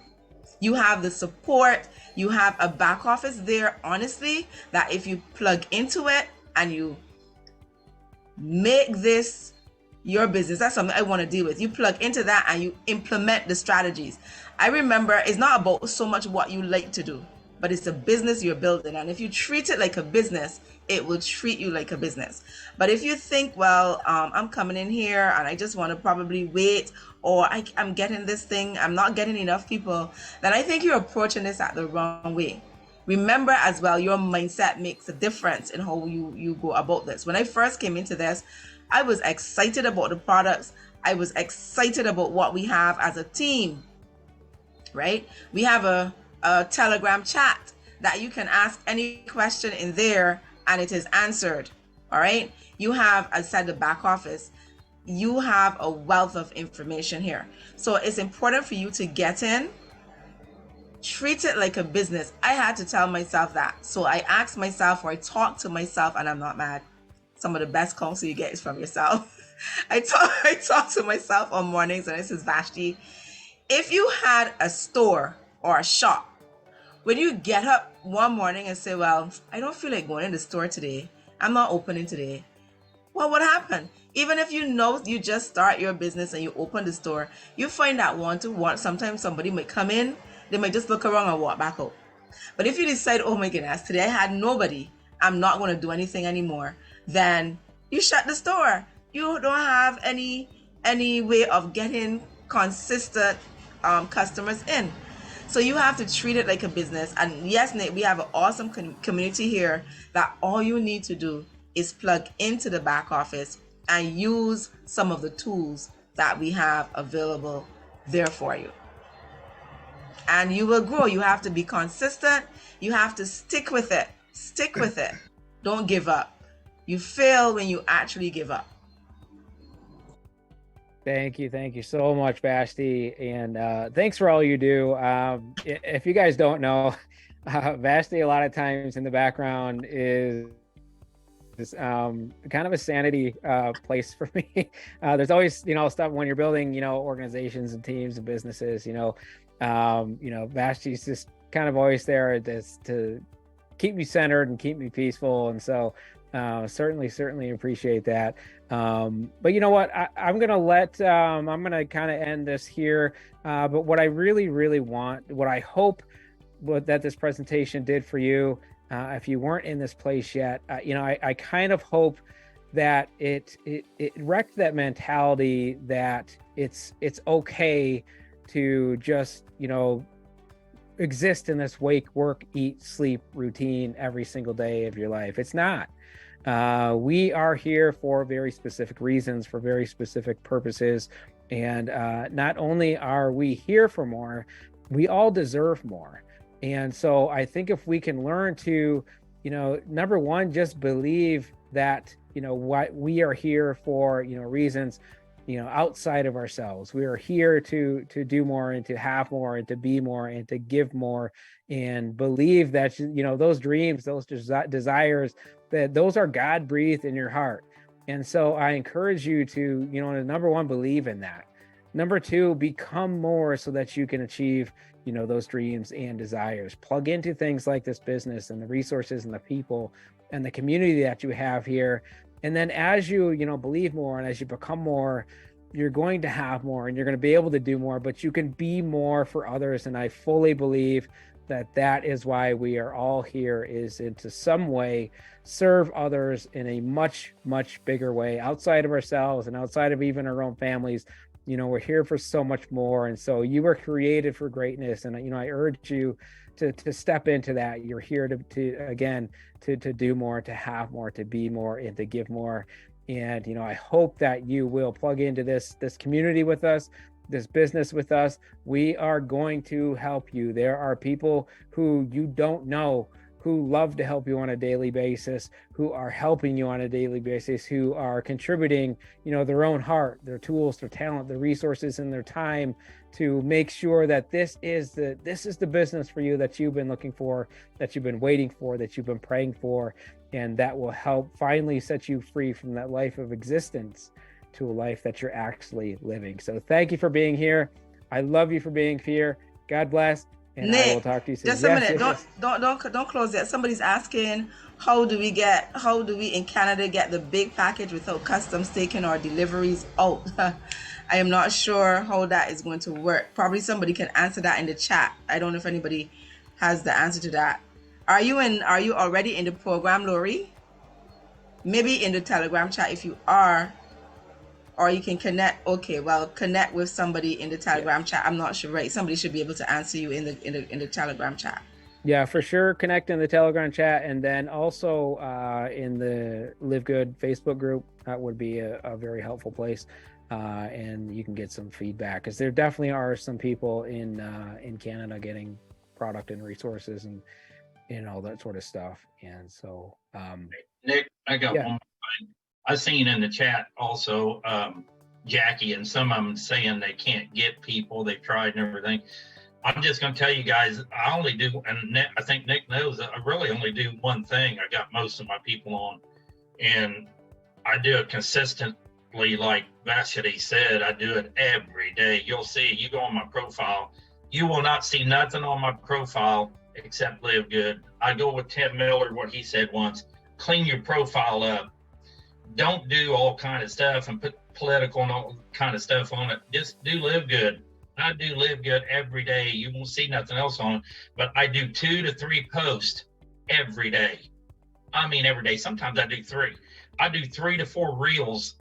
you have the support, you have a back office there, honestly, that if you plug into it and you make this your business, that's something I want to deal with. You plug into that and you implement the strategies. I remember it's not about so much what you like to do, but it's a business you're building. And if you treat it like a business, it will treat you like a business. But if you think, well, I'm coming in here and I just want to probably wait, or I'm getting this thing, I'm not getting enough people, then I think you're approaching this at the wrong way. Remember as well, your mindset makes a difference in how you go about this. When I first came into this, I was excited about the products. I was excited about what we have as a team, right? We have a Telegram chat that you can ask any question in there and it is answered. All right. You have, as I said, the back office. You have a wealth of information here. So it's important for you to get in, treat it like a business. I had to tell myself that. So I asked myself, or I talked to myself, and I'm not mad. Some of the best counsel you get is from yourself. I talk to myself on mornings, and this is Vashti. If you had a store or a shop, when you get up one morning and say, well, I don't feel like going in the store today, I'm not opening today, well, what happened? Even if you just start your business and you open the store, you find that sometimes somebody might come in, they might just look around and walk back out. But if you decide, oh my goodness, today I had nobody, I'm not going to do anything anymore, then you shut the store. You don't have any way of getting consistent customers in. So you have to treat it like a business. And yes, Nate, we have an awesome community here that all you need to do is plug into the back office and use some of the tools that we have available there for you. And you will grow. You have to be consistent. You have to stick with it. Stick with it. Don't give up. You fail when you actually give up. Thank you so much, Vashti, and thanks for all you do. If you guys don't know, Vashti a lot of times in the background is kind of a sanity place for me. There's always stuff when you're building organizations and teams and businesses. Vashti's just kind of always there to keep me centered and keep me peaceful. And so certainly appreciate that. But you know what, I'm gonna kind of end this here. But what I really want, what I hope that this presentation did for you, if you weren't in this place yet, I kind of hope that it wrecked that mentality that it's okay to just exist in this wake, work, eat, sleep routine every single day of your life. It's not. We are here for very specific reasons, for very specific purposes. And not only are we here for more, we all deserve more. And so I think if we can learn to, number one, just believe that, what we are here for, reasons, outside of ourselves. We are here to do more and to have more and to be more and to give more, and believe that, those dreams, those desires, that those are God breathed in your heart. And so I encourage you to, number one, believe in that. Number two, become more so that you can achieve, those dreams and desires. Plug into things like this business and the resources and the people and the community that you have here. And then as you, believe more and as you become more, you're going to have more and you're going to be able to do more, but you can be more for others. And I fully believe that is why we are all here, is into some way serve others in a much bigger way, outside of ourselves and outside of even our own families. We're here for so much more. And so you were created for greatness. And, I urge you to step into that. You're here to do more, to have more, to be more, and to give more. And, I hope that you will plug into this community with us, this business with us. We are going to help you. There are people who you don't know who love to help you on a daily basis, who are helping you on a daily basis, who are contributing, their own heart, their tools, their talent, their resources, and their time to make sure that this is the business for you that you've been looking for, that you've been waiting for, that you've been praying for, and that will help finally set you free from that life of existence to a life that you're actually living. So thank you for being here. I love you for being here. God bless. And Nick, I will talk to you soon. just a minute. Don't close yet. Somebody's asking, how do we in Canada get the big package without customs taking our deliveries out? I am not sure how that is going to work. Probably somebody can answer that in the chat. I don't know if anybody has the answer to that. Are you already in the program, Lori? Maybe in the Telegram chat if you are. Or you can connect. Okay, well, connect with somebody in the Telegram chat. I'm not sure, right? Somebody should be able to answer you in the Telegram chat. Yeah, for sure. Connect in the Telegram chat, and then also in the LiveGood Facebook group. That would be a very helpful place, and you can get some feedback, because there definitely are some people in Canada getting product and resources and all that sort of stuff. And so, Nick, I got yeah. one more thing. I seen in the chat also, Jackie and some of them saying they can't get people. They've tried and everything. I'm just going to tell you guys, I only do, and I think Nick knows that I really only do one thing. I got most of my people on, and I do it consistently. Like Vashti said, I do it every day. You'll see, you go on my profile, you will not see nothing on my profile except LiveGood. I go with Tim Miller, what he said once, clean your profile up. Don't do all kind of stuff and put political and all kind of stuff on it. Just do LiveGood. I do LiveGood every day. You won't see nothing else on it, but I do 2 to 3 posts every day. I mean, every day. Sometimes I do 3. I do 3 to 4 reels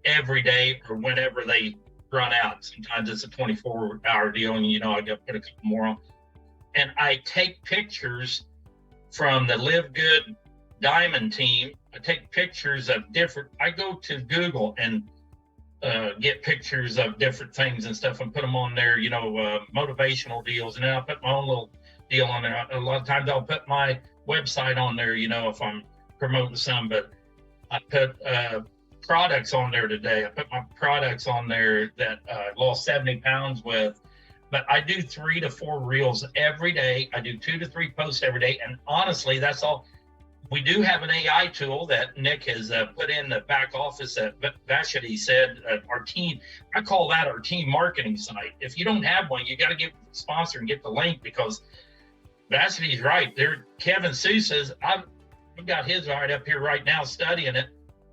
every day, or whenever they run out. Sometimes it's a 24-hour deal, and I got to put a couple more on. And I take pictures from the LiveGood Diamond team. I take pictures of I go to Google and get pictures of different things and stuff and put them on there, motivational deals. And then I'll put my own little deal on there. A lot of times I'll put my website on there, if I'm promoting some, but I put products on there today. I put my products on there that I lost 70 pounds with. But I do 3 to 4 reels every day. I do 2 to 3 posts every day. And honestly, that's all. We do have an AI tool that Nick has put in the back office that Vashti said, our team, I call that our team marketing site. If you don't have one, you got to get the sponsor and get the link, because Vassity's right. There, Kevin Sousa's, I've got his right up here right now studying it.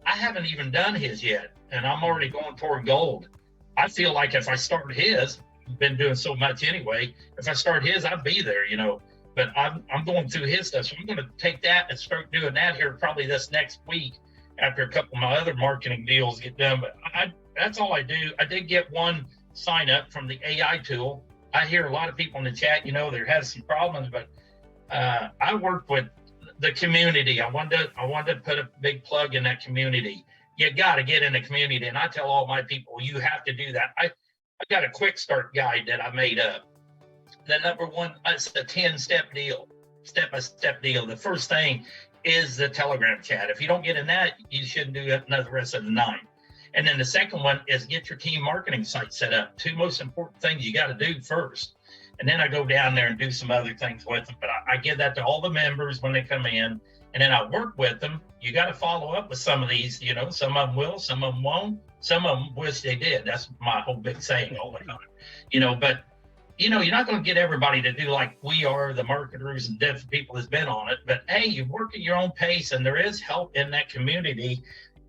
I haven't even done his yet, and I'm already going toward gold. I feel like if I start his, I've been doing so much anyway, if I start his, I'd be there, you know. But I'm going through his stuff, so I'm going to take that and start doing that here probably this next week after a couple of my other marketing deals get done. But that's all I do. I did get one sign up from the AI tool. I hear a lot of people in the chat, you know, there has some problems, but I work with the community. I wanted to put a big plug in that community. You got to get in the community, and I tell all my people, you have to do that. I got a quick start guide that I made up. The number one, it's a 10-step deal, step-by-step deal. The first thing is the Telegram chat. If you don't get in that, you shouldn't do the rest of the 9. And then the second one is get your team marketing site set up. 2 most important things you got to do first. And then I go down there and do some other things with them. But I give that to all the members when they come in. And then I work with them. You got to follow up with some of these, you know, some of them will, some of them won't. Some of them wish they did. That's my whole big saying all the time, you know, but you know, you're not going to get everybody to do like we are, the marketers and different people that's been on it. But hey, you work at your own pace, and there is help in that community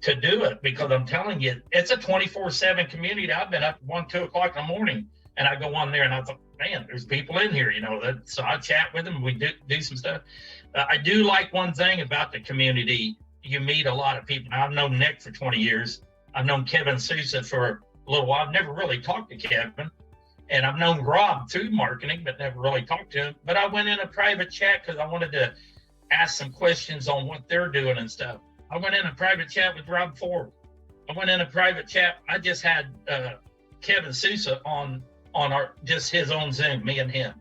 to do it, because I'm telling you, it's a 24/7 community. I've been up 1, 2 o'clock in the morning, and I go on there and I thought, man, there's people in here, you know, so I chat with them. We do some stuff. I do like one thing about the community. You meet a lot of people. Now, I've known Nick for 20 years. I've known Kevin Sousa for a little while. I've never really talked to Kevin. And I've known Rob through marketing, but never really talked to him. But I went in a private chat because I wanted to ask some questions on what they're doing and stuff. I went in a private chat with Rob Ford. I went in a private chat. I just had Kevin Sousa on our just his own Zoom, me and him,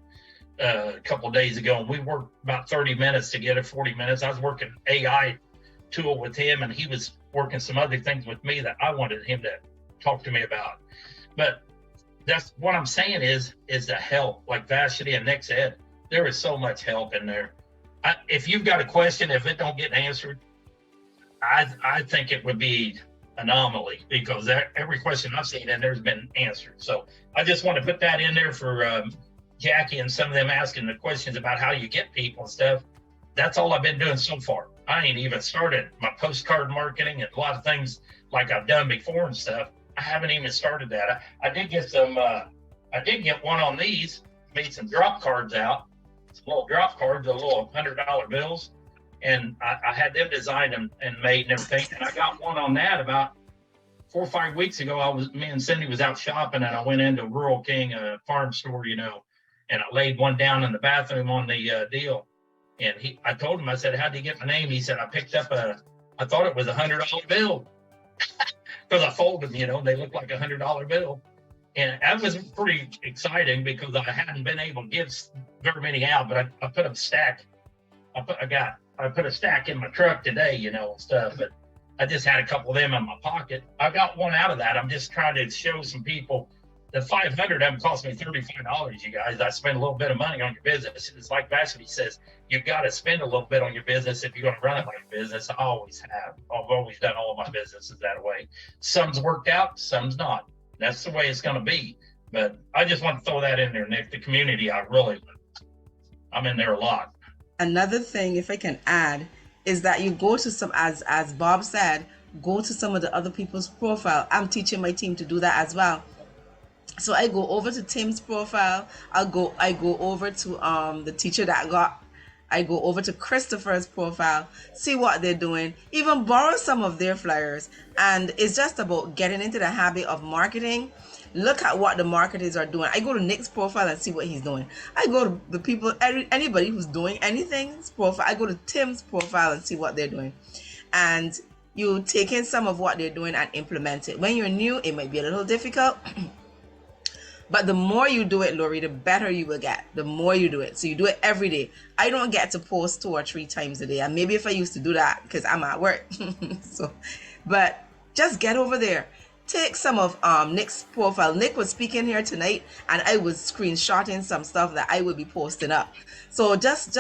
a couple of days ago. And we worked about 30 minutes together, 40 minutes. I was working AI tool with him, and he was working some other things with me that I wanted him to talk to me about. But that's what I'm saying is the help, like Vassity and Nick said, there is so much help in there. If you've got a question, if it don't get answered, I think it would be anomaly, because every question I've seen in there's been answered. So I just want to put that in there for Jackie and some of them asking the questions about how you get people and stuff. That's all I've been doing so far. I ain't even started my postcard marketing and a lot of things like I've done before and stuff. I haven't even started that. I did get some, I did get one on these, made some drop cards out, some little drop cards, the little $100 bills. And I had them designed and made and everything. And I got one on that about 4 or 5 weeks ago. Me and Cindy was out shopping, and I went into Rural King, a farm store, you know, and I laid one down in the bathroom on the deal. And I told him, I said, how'd you get my name? He said, I picked up I thought it was a $100 bill. Because I folded them, you know, they look like a $100 bill. And that was pretty exciting because I hadn't been able to give very many out, but I put a stack. I put a stack in my truck today, you know, and stuff, but I just had a couple of them in my pocket. I got one out of that. I'm just trying to show some people the 500 of them cost me $35, you guys. I spend a little bit of money on your business. It's like Vassity says, you've got to spend a little bit on your business if you're going to run it like a business. I always have. I've always done all of my businesses that way. Some's worked out, some's not. That's the way it's going to be. But I just want to throw that in there, Nick. The community, I'm in there a lot. Another thing, if I can add, is that you go to some, as Bob said, go to some of the other people's profile. I'm teaching my team to do that as well. So I go over to Tim's profile. I go over to the teacher I go over to Christopher's profile, see what they're doing, even borrow some of their flyers. And it's just about getting into the habit of marketing. Look at what the marketers are doing. I go to Nick's profile and see what he's doing. I go to the people, anybody who's doing anything's profile. I go to Tim's profile and see what they're doing. And you take in some of what they're doing and implement it. When you're new, it might be a little difficult. But the more you do it, Lori, the better you will get. The more you do it. So you do it every day. I don't get to post 2 or 3 times a day. And maybe if I used to do that, because I'm at work. But just get over there. Take some of Nick's profile. Nick was speaking here tonight, and I was screenshotting some stuff that I would be posting up. So just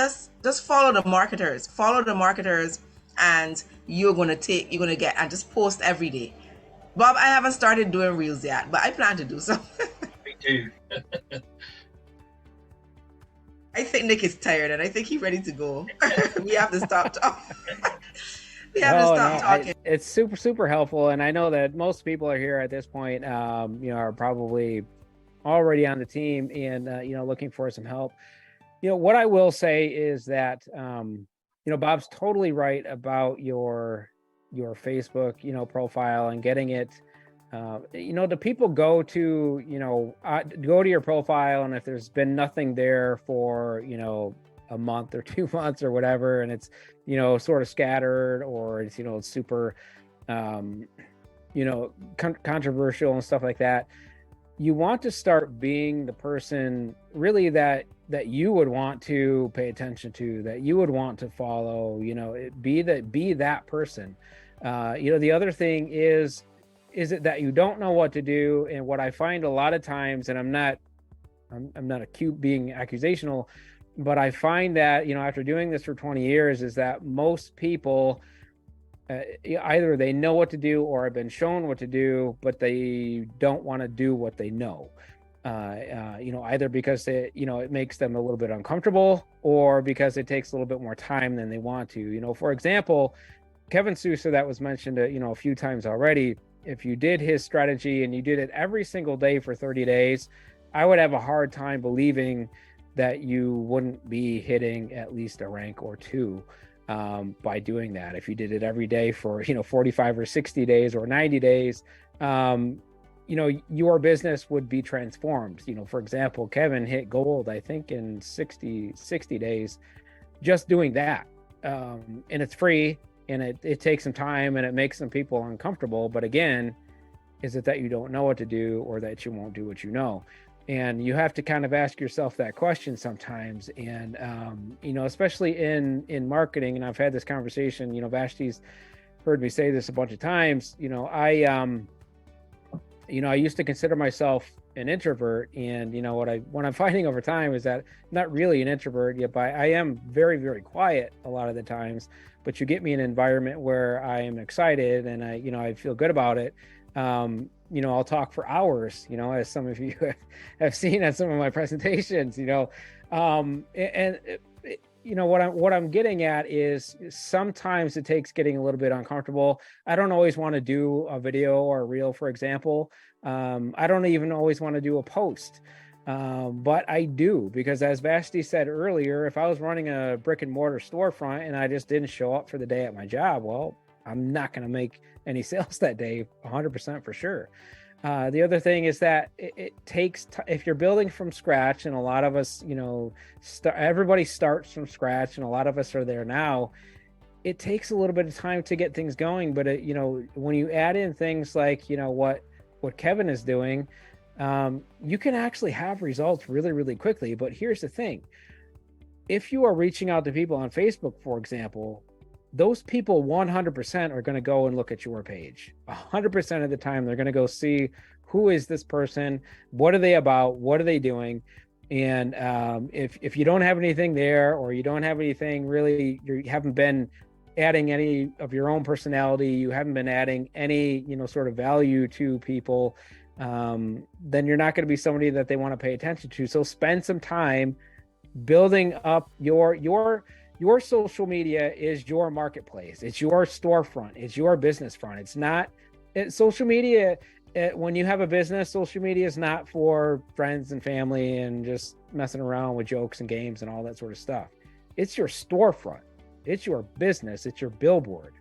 follow the marketers. Follow the marketers, and you're gonna get and just post every day. Bob, I haven't started doing reels yet, but I plan to do some. Me too. I think Nick is tired and I think he's ready to go. We have to stop talking. We have to No, stop talking. it's super helpful, and I know that most people are here at this point, are probably already on the team and looking for some help. What I will say is that Bob's totally right about your Facebook profile and getting it. The people go to your profile, and if there's been nothing there for a month or 2 months or whatever, and it's sort of scattered, or it's it's super controversial and stuff like that, you want to start being the person really that you would want to pay attention to, that you would want to follow. Be that person. The other thing is it that you don't know what to do. And what I find a lot of times, and I'm not being accusational, but I find that after doing this for 20 years, is that most people either they know what to do or have been shown what to do, but they don't want to do what they know. Either because it makes them a little bit uncomfortable, or because it takes a little bit more time than they want to. For example, Kevin Sousa, that was mentioned a few times already. If you did his strategy and you did it every single day for 30 days, I would have a hard time believing that you wouldn't be hitting at least a rank or two by doing that. If you did it every day for 45 or 60 days or 90 days, your business would be transformed. For example, Kevin hit gold, I think, in 60 days, just doing that. And it's free, and it takes some time, and it makes some people uncomfortable. But again, is it that you don't know what to do, or that you won't do what you know? And you have to kind of ask yourself that question sometimes. And, especially in marketing, and I've had this conversation, Vashti's heard me say this a bunch of times. I used to consider myself an introvert, and what I'm finding over time is that I'm not really an introvert yet, but I am very, very quiet a lot of the times. But you get me in an environment where I am excited and I feel good about it. I'll talk for hours, as some of you have seen at some of my presentations, what I'm getting at is sometimes it takes getting a little bit uncomfortable. I don't always want to do a video or a reel, for example. I don't even always want to do a post, but I do, because as Vashti said earlier, if I was running a brick and mortar storefront and I just didn't show up for the day at my job, well, I'm not going to make any sales that day, 100% for sure. The other thing is that it takes if you're building from scratch, and a lot of us, everybody starts from scratch, and a lot of us are there now. It takes a little bit of time to get things going, but when you add in things like what Kevin is doing, you can actually have results really, really quickly. But here's the thing: if you are reaching out to people on Facebook, for example, those people 100% are going to go and look at your page. 100% of the time, they're going to go see, who is this person? What are they about? What are they doing? And if you don't have anything there, or you don't have anything really, you haven't been adding any of your own personality, you haven't been adding any, sort of value to people, then you're not going to be somebody that they want to pay attention to. So spend some time building up your social media. Is your marketplace. It's your storefront. It's your business front. It's not social media. When you have a business, social media is not for friends and family and just messing around with jokes and games and all that sort of stuff. It's your storefront. It's your business. It's your billboard.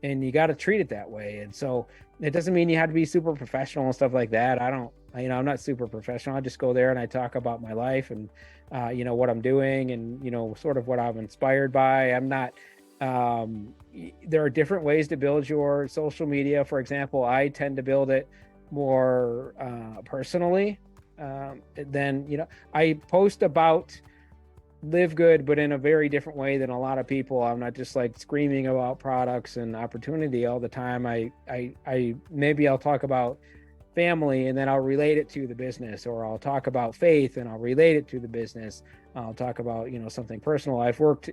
And you got to treat it that way. And so it doesn't mean you have to be super professional and stuff like that. I'm not super professional. I just go there and I talk about my life and, what I'm doing and, sort of what I'm inspired by. I'm not, there are different ways to build your social media. For example, I tend to build it more personally. Then, I post about LiveGood, but in a very different way than a lot of people. I'm not just like screaming about products and opportunity all the time. I maybe I'll talk about family and then I'll relate it to the business, or I'll talk about faith and I'll relate it to the business. I'll talk about, something personal. I've worked,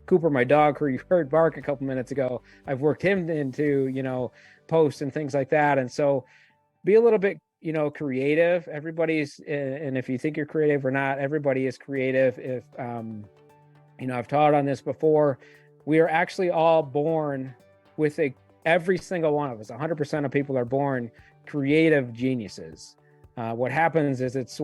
Cooper, my dog, who you heard bark a couple minutes ago, I've worked him into, posts and things like that. And so be a little bit creative. Everybody's, and if you think you're creative or not, everybody is creative. If, I've taught on this before, we are actually all born with every single one of us, 100% of people are born creative geniuses. What happens is it's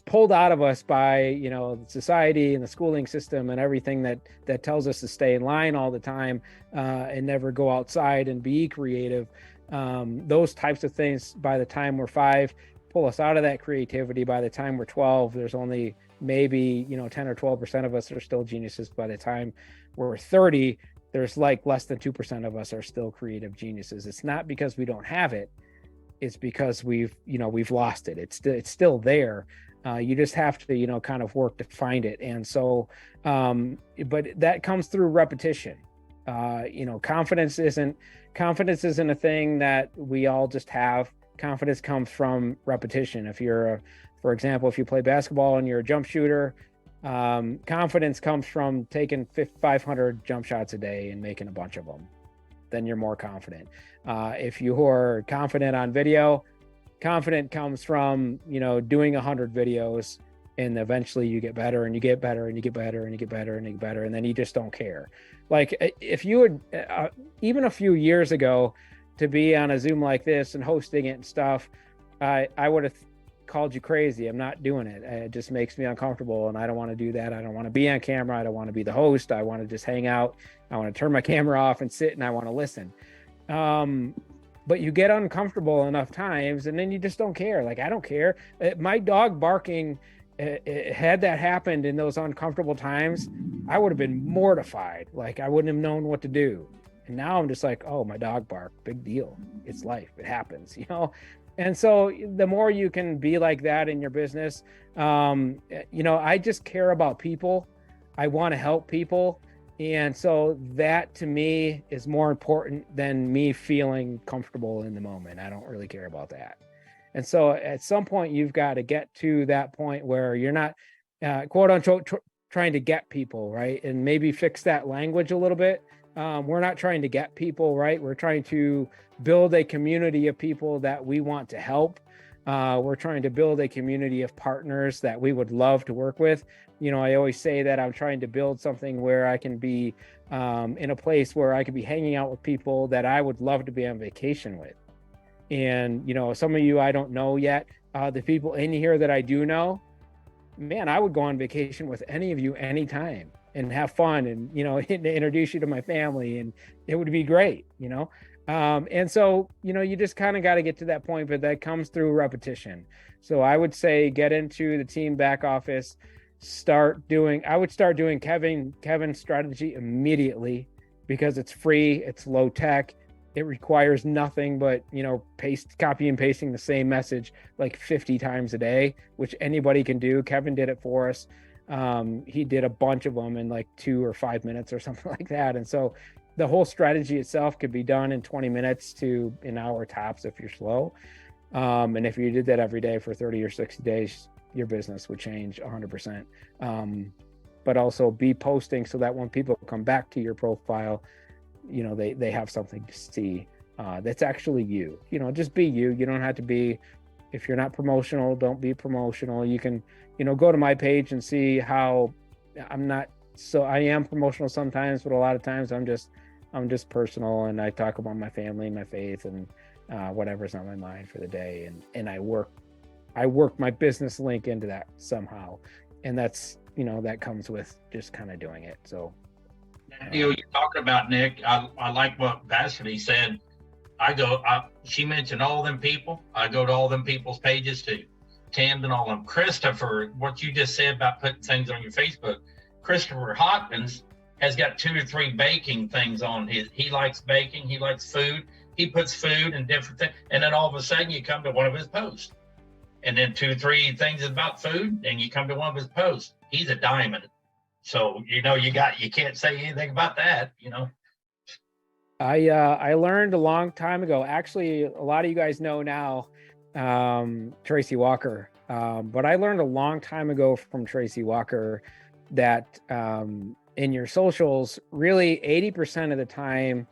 pulled out of us by, society and the schooling system and everything that tells us to stay in line all the time, and never go outside and be creative. Those types of things, by the time we're 5, pull us out of that creativity. By the time we're 12, there's only maybe 10 or 12% of us are still geniuses. By the time we're 30, there's like less than 2% of us are still creative geniuses. It's not because we don't have it, it's because we've lost it. It's still there. You just have to kind of work to find it. And so but that comes through repetition. Confidence isn't a thing that we all just have. Confidence comes from repetition. For example, if you play basketball and you're a jump shooter, confidence comes from taking 500 jump shots a day and making a bunch of them. Then you're more confident. If you're confident on video, confident comes from doing 100 videos, and eventually you get better and you get better and you get better and you get better and you get better, and then you just don't care. Like if you would even a few years ago, to be on a Zoom like this and hosting it and stuff, I would have called you crazy. I'm not doing it. It just makes me uncomfortable, and I don't want to do that. I don't want to be on camera. I don't want to be the host. I want to just hang out. I want to turn my camera off and sit, and I want to listen. But you get uncomfortable enough times, and then you just don't care. Like, I don't care. My dog barking, had that happened in those uncomfortable times, I would have been mortified. Like, I wouldn't have known what to do. And now I'm just like, oh, my dog barked, big deal. It's life. It happens, And so the more you can be like that in your business, I just care about people. I want to help people. And so that to me is more important than me feeling comfortable in the moment. I don't really care about that. And so at some point you've got to get to that point where you're not quote unquote trying to get people, right? And maybe fix that language a little bit. We're not trying to get people, right? We're trying to build a community of people that we want to help. We're trying to build a community of partners that we would love to work with. I always say that I'm trying to build something where I can be in a place where I could be hanging out with people that I would love to be on vacation with. And, some of you I don't know yet. The people in here that I do know, man, I would go on vacation with any of you anytime and have fun and, introduce you to my family, and it would be great, And so, you just kind of got to get to that point, but that comes through repetition. So I would say get into the team back office, I would start doing Kevin's strategy immediately, because it's free, it's low tech, it requires nothing but, copy and pasting the same message like 50 times a day, which anybody can do. Kevin did it for us. He did a bunch of them in like 2 or 5 minutes or something like that. And so the whole strategy itself could be done in 20 minutes to an hour tops if you're slow. And if you did that every day for 30 or 60 days, your business would change 100%. But also be posting so that when people come back to your profile, they have something to see that's actually you. Just be you. You don't have to be, if you're not promotional, don't be promotional. You can, go to my page and see how I am promotional sometimes, but a lot of times I'm just personal, and I talk about my family, my faith, and whatever's on my mind for the day. And I work my business link into that somehow. And that's, that comes with just kind of doing it. So you're talking about, Nick, I like what Vassity said. She mentioned all them people. I go to all them people's pages too. Camden, all them. Christopher, what you just said about putting things on your Facebook. Christopher Hopkins has got 2 or 3 baking things on his. He likes baking. He likes food. He puts food and different things. And then all of a sudden you come to one of his posts. And then 2 or 3 things about food, and you come to one of his posts. He's a diamond. So, you can't say anything about that, I learned a long time ago, actually, a lot of you guys know now, Tracy Walker, but I learned a long time ago from Tracy Walker that in your socials, really 80% of the time,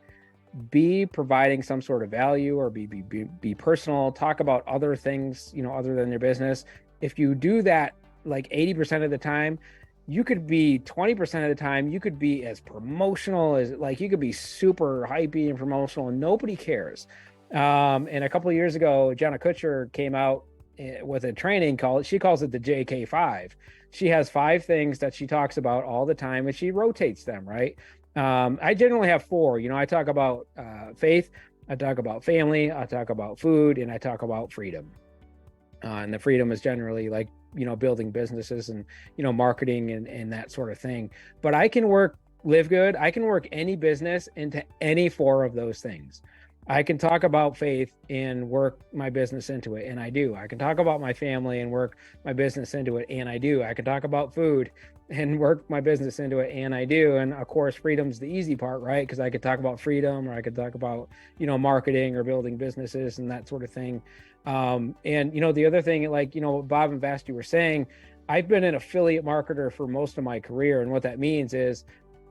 be providing some sort of value, or be personal, talk about other things, other than your business. If you do that like 80% of the time, you could be 20% of the time, you could be as promotional as, like, you could be super hypey and promotional and nobody cares. And a couple of years ago, Jenna Kutcher came out with a training she calls it the JK5. She has 5 things that she talks about all the time and she rotates them, right? I generally have 4. I talk about faith, I talk about family, I talk about food, and I talk about freedom. And the freedom is generally like, building businesses and, marketing and that sort of thing. But I can work LiveGood. I can work any business into any 4 of those things. I can talk about faith and work my business into it, and I do. I can talk about my family and work my business into it, and I do. I can talk about food and work my business into it, and I do. And of course, freedom's the easy part, right? Because I could talk about freedom, or I could talk about, marketing or building businesses and that sort of thing. And the other thing, like, Bob and Vasti were saying, I've been an affiliate marketer for most of my career, and what that means is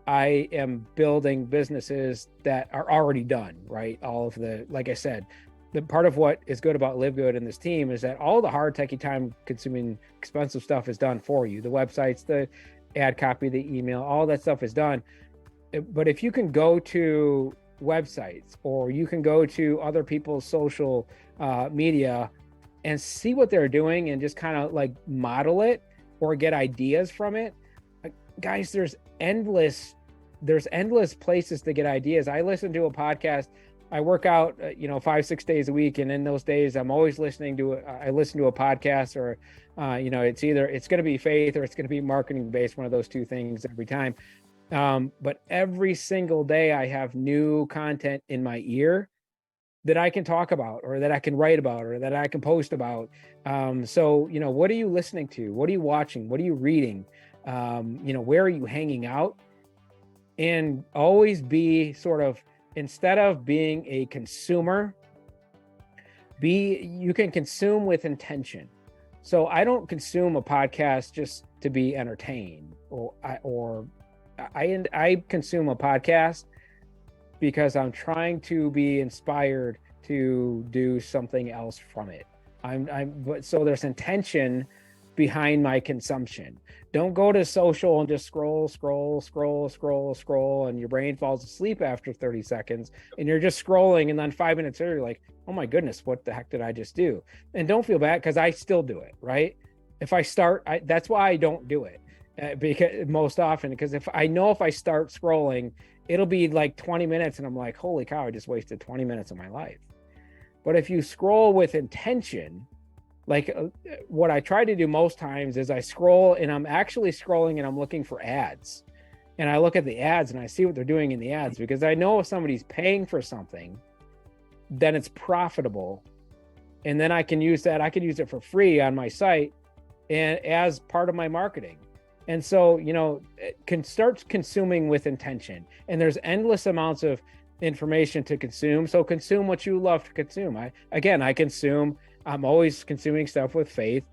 I am building businesses that are already done, right? All of the, like I said, the part of what is good about LiveGood and this team is that all the hard, techie, time consuming, expensive stuff is done for you. The websites, the ad copy, the email, all that stuff is done. But if you can go to websites, or you can go to other people's social media and see what they're doing and just kind of like model it or get ideas from it, guys, there's endless places to get ideas. I listen to a podcast. I work out, 5-6 days a week. And in those days, I'm always listening to I listen to a podcast, or, it's going to be faith or it's going to be marketing based, one of those 2 things every time. But every single day I have new content in my ear that I can talk about, or that I can write about, or that I can post about. So, what are you listening to? What are you watching? What are you reading? Where are you hanging out? And always be sort of, instead of being a consumer, you can consume with intention. So I don't consume a podcast just to be entertained, I consume a podcast because I'm trying to be inspired to do something else from it. So there's intention behind my consumption. Don't go to social and just scroll, and your brain falls asleep after 30 seconds, and you're just scrolling, and then 5 minutes later, you're like, oh my goodness, what the heck did I just do? And don't feel bad, because I still do it, right? If I start, that's why I don't do it, because most often, because if I start scrolling, it'll be like 20 minutes, and I'm like, holy cow, I just wasted 20 minutes of my life. But if you scroll with intention, like what I try to do most times is I scroll, and I'm actually scrolling and I'm looking for ads, and I look at the ads and I see what they're doing in the ads, because I know if somebody's paying for something, then it's profitable. And then I can use it for free on my site and as part of my marketing. And so, can start consuming with intention, and there's endless amounts of information to consume. So consume what you love to consume. I'm always consuming stuff with faith,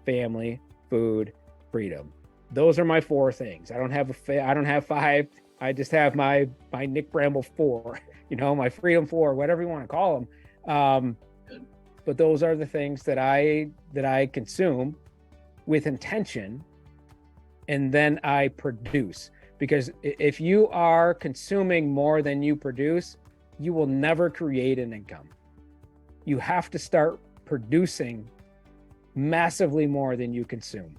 family, food, freedom. Those are my 4 things. I don't have 5. I just have my Nick Bramble 4, my freedom 4, whatever you want to call them. But those are the things that I consume with intention, and then I produce. Because if you are consuming more than you produce, you will never create an income. You have to start producing massively more than you consume.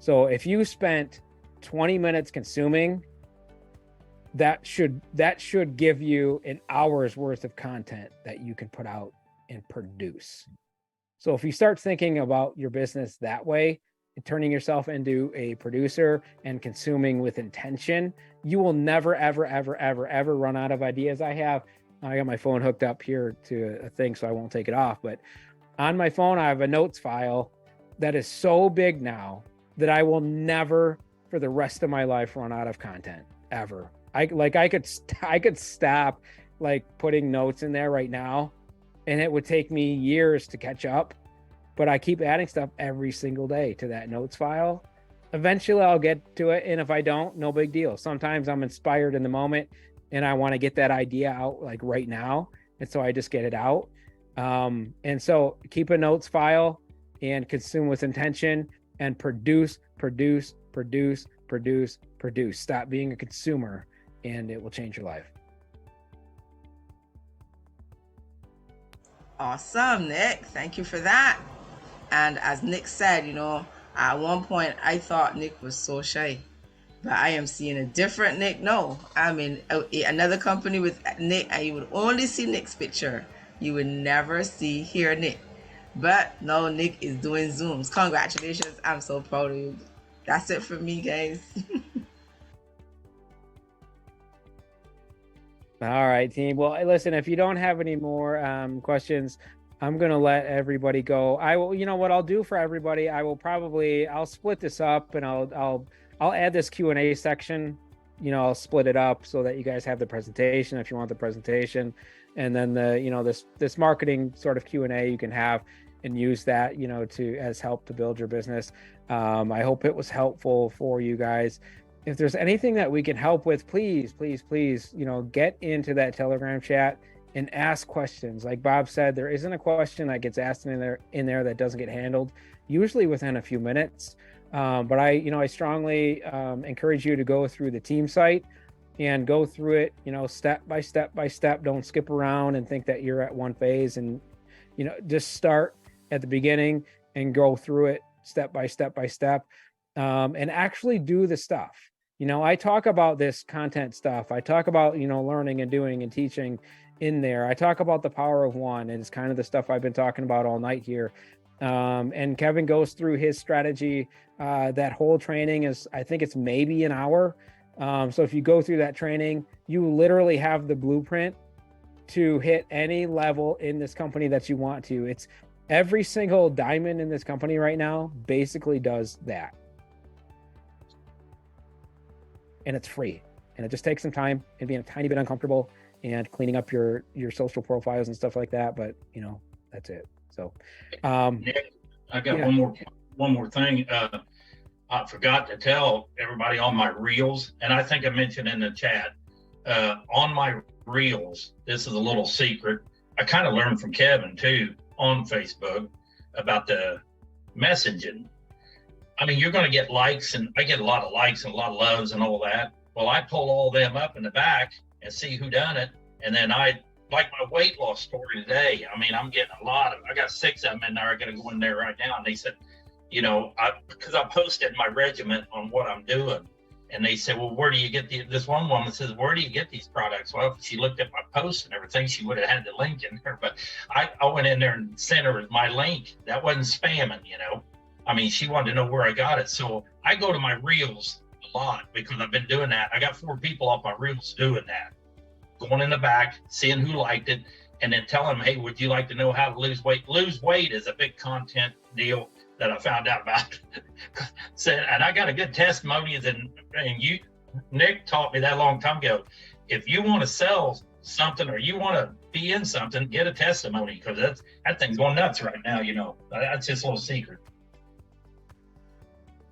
So if you spent 20 minutes consuming, that should give you an hour's worth of content that you can put out and produce. So if you start thinking about your business that way, and turning yourself into a producer and consuming with intention, you will never, ever, ever, ever, ever run out of ideas. I got my phone hooked up here to a thing, so I won't take it off. But on my phone, I have a notes file that is so big now that I will never, for the rest of my life, run out of content ever. I could stop like putting notes in there right now, and it would take me years to catch up. But I keep adding stuff every single day to that notes file. Eventually I'll get to it. And if I don't, no big deal. Sometimes I'm inspired in the moment and I want to get that idea out like right now. And so I just get it out. And so keep a notes file and consume with intention and produce. Stop being a consumer, and it will change your life. Awesome, Nick. Thank you for that. And as Nick said, at one point I thought Nick was so shy, but I am seeing a different Nick. No, I'm in another company with Nick, and you would only see Nick's picture. You would never hear Nick. But no, Nick is doing Zooms. Congratulations. I'm so proud of you. That's it for me, guys. All right, team. Well, listen, if you don't have any more questions, I'm going to let everybody go. I will, what I'll do for everybody, I'll split this up, and I'll add this Q&A section. I'll split it up so that you guys have the presentation if you want the presentation. And then this marketing sort of Q&A you can have and use that, as help to build your business. I hope it was helpful for you guys. If there's anything that we can help with, please, get into that Telegram chat and ask questions. Like Bob said, there isn't a question that gets asked in there that doesn't get handled, usually within a few minutes. But I strongly encourage you to go through the team site and go through it, step by step. Don't skip around and think that you're at one phase, and just start at the beginning and go through it step by step, and actually do the stuff. I talk about this content stuff. I talk about, learning and doing and teaching in there. I talk about the power of one, and it's kind of the stuff I've been talking about all night here. And Kevin goes through his strategy. That whole training I think it's maybe an hour. So if you go through that training, you literally have the blueprint to hit any level in this company that you want to. It's every single diamond in this company right now basically does that. And it's free. And it just takes some time and being a tiny bit uncomfortable and cleaning up your social profiles and stuff like that. But that's it. So Nick, I got one more thing. I forgot to tell everybody on my reels, and I think I mentioned in the chat, on my reels, this is a little secret. I kind of learned from Kevin too on Facebook about the messaging. I mean, you're going to get likes, and I get a lot of likes and a lot of loves and all that. Well, I pull all them up in the back and see who done it. And then like my weight loss story today. I mean, I'm getting I got 6 of them in there. I got to go in there right now. And they said, because I posted my regiment on what I'm doing. And they said, well, where do you get this one woman says, where do you get these products? Well, if she looked at my post and everything, she would have had the link in there. But I went in there and sent her my link. That wasn't spamming, I mean, she wanted to know where I got it. So I go to my reels a lot because I've been doing that. I got 4 people off my reels doing that. Going in the back, seeing who liked it, and then telling them, hey, would you like to know how to lose weight? Lose weight is a big content deal that I found out about. And I got a good testimonies, and you, Nick taught me that a long time ago. If you want to sell something or you want to be in something, get a testimony, because that thing's going nuts right now, That's just a little secret.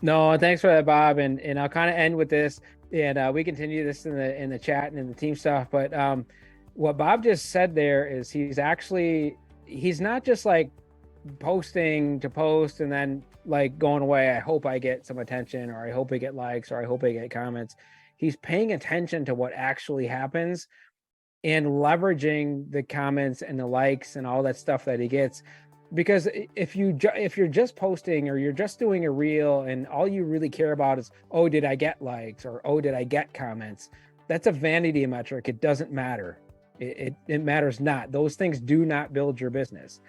No, thanks for that, Bob. And I'll kind of end with this, and we continue this in the chat and in the team stuff. But what Bob just said there is he's not just like posting to post and then like going away. I hope I get some attention, or I hope I get likes, or I hope I get comments. He's paying attention to what actually happens and leveraging the comments and the likes and all that stuff that he gets. Because if you're just posting or you're just doing a reel and all you really care about is, oh, did I get likes, or oh, did I get comments? That's a vanity metric. It doesn't matter. It matters not. Those things do not build your business.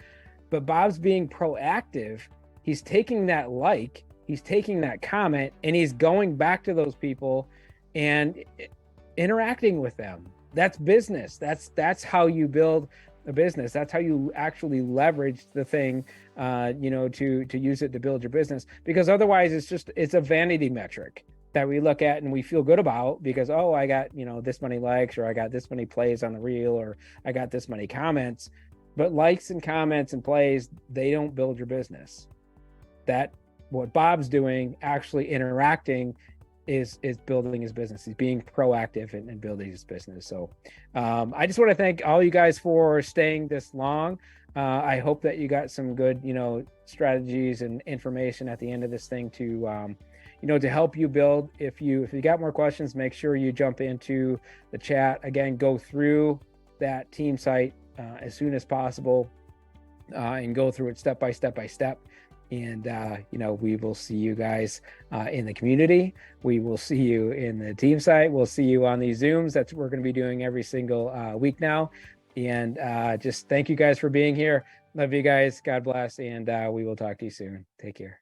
But Bob's being proactive. He's taking that like, he's taking that comment, and he's going back to those people and interacting with them. That's business. That's how you build a business. That's how you actually leverage the thing, to use it to build your business. Because otherwise it's a vanity metric that we look at and we feel good about because, oh, I got, this many likes, or I got this many plays on the reel, or I got this many comments. But likes and comments and plays, they don't build your business. That what Bob's doing, actually interacting is building his business. He's being proactive in building his business. So I just want to thank all you guys for staying this long. I hope that you got some good, strategies and information at the end of this thing to, to help you build. If you got more questions, make sure you jump into the chat. Again, go through that team site as soon as possible and go through it step by step. And, we will see you guys in the community. We will see you in the team site. We'll see you on these Zooms. That's what we're going to be doing every single week now. And just thank you guys for being here. Love you guys. God bless. And we will talk to you soon. Take care.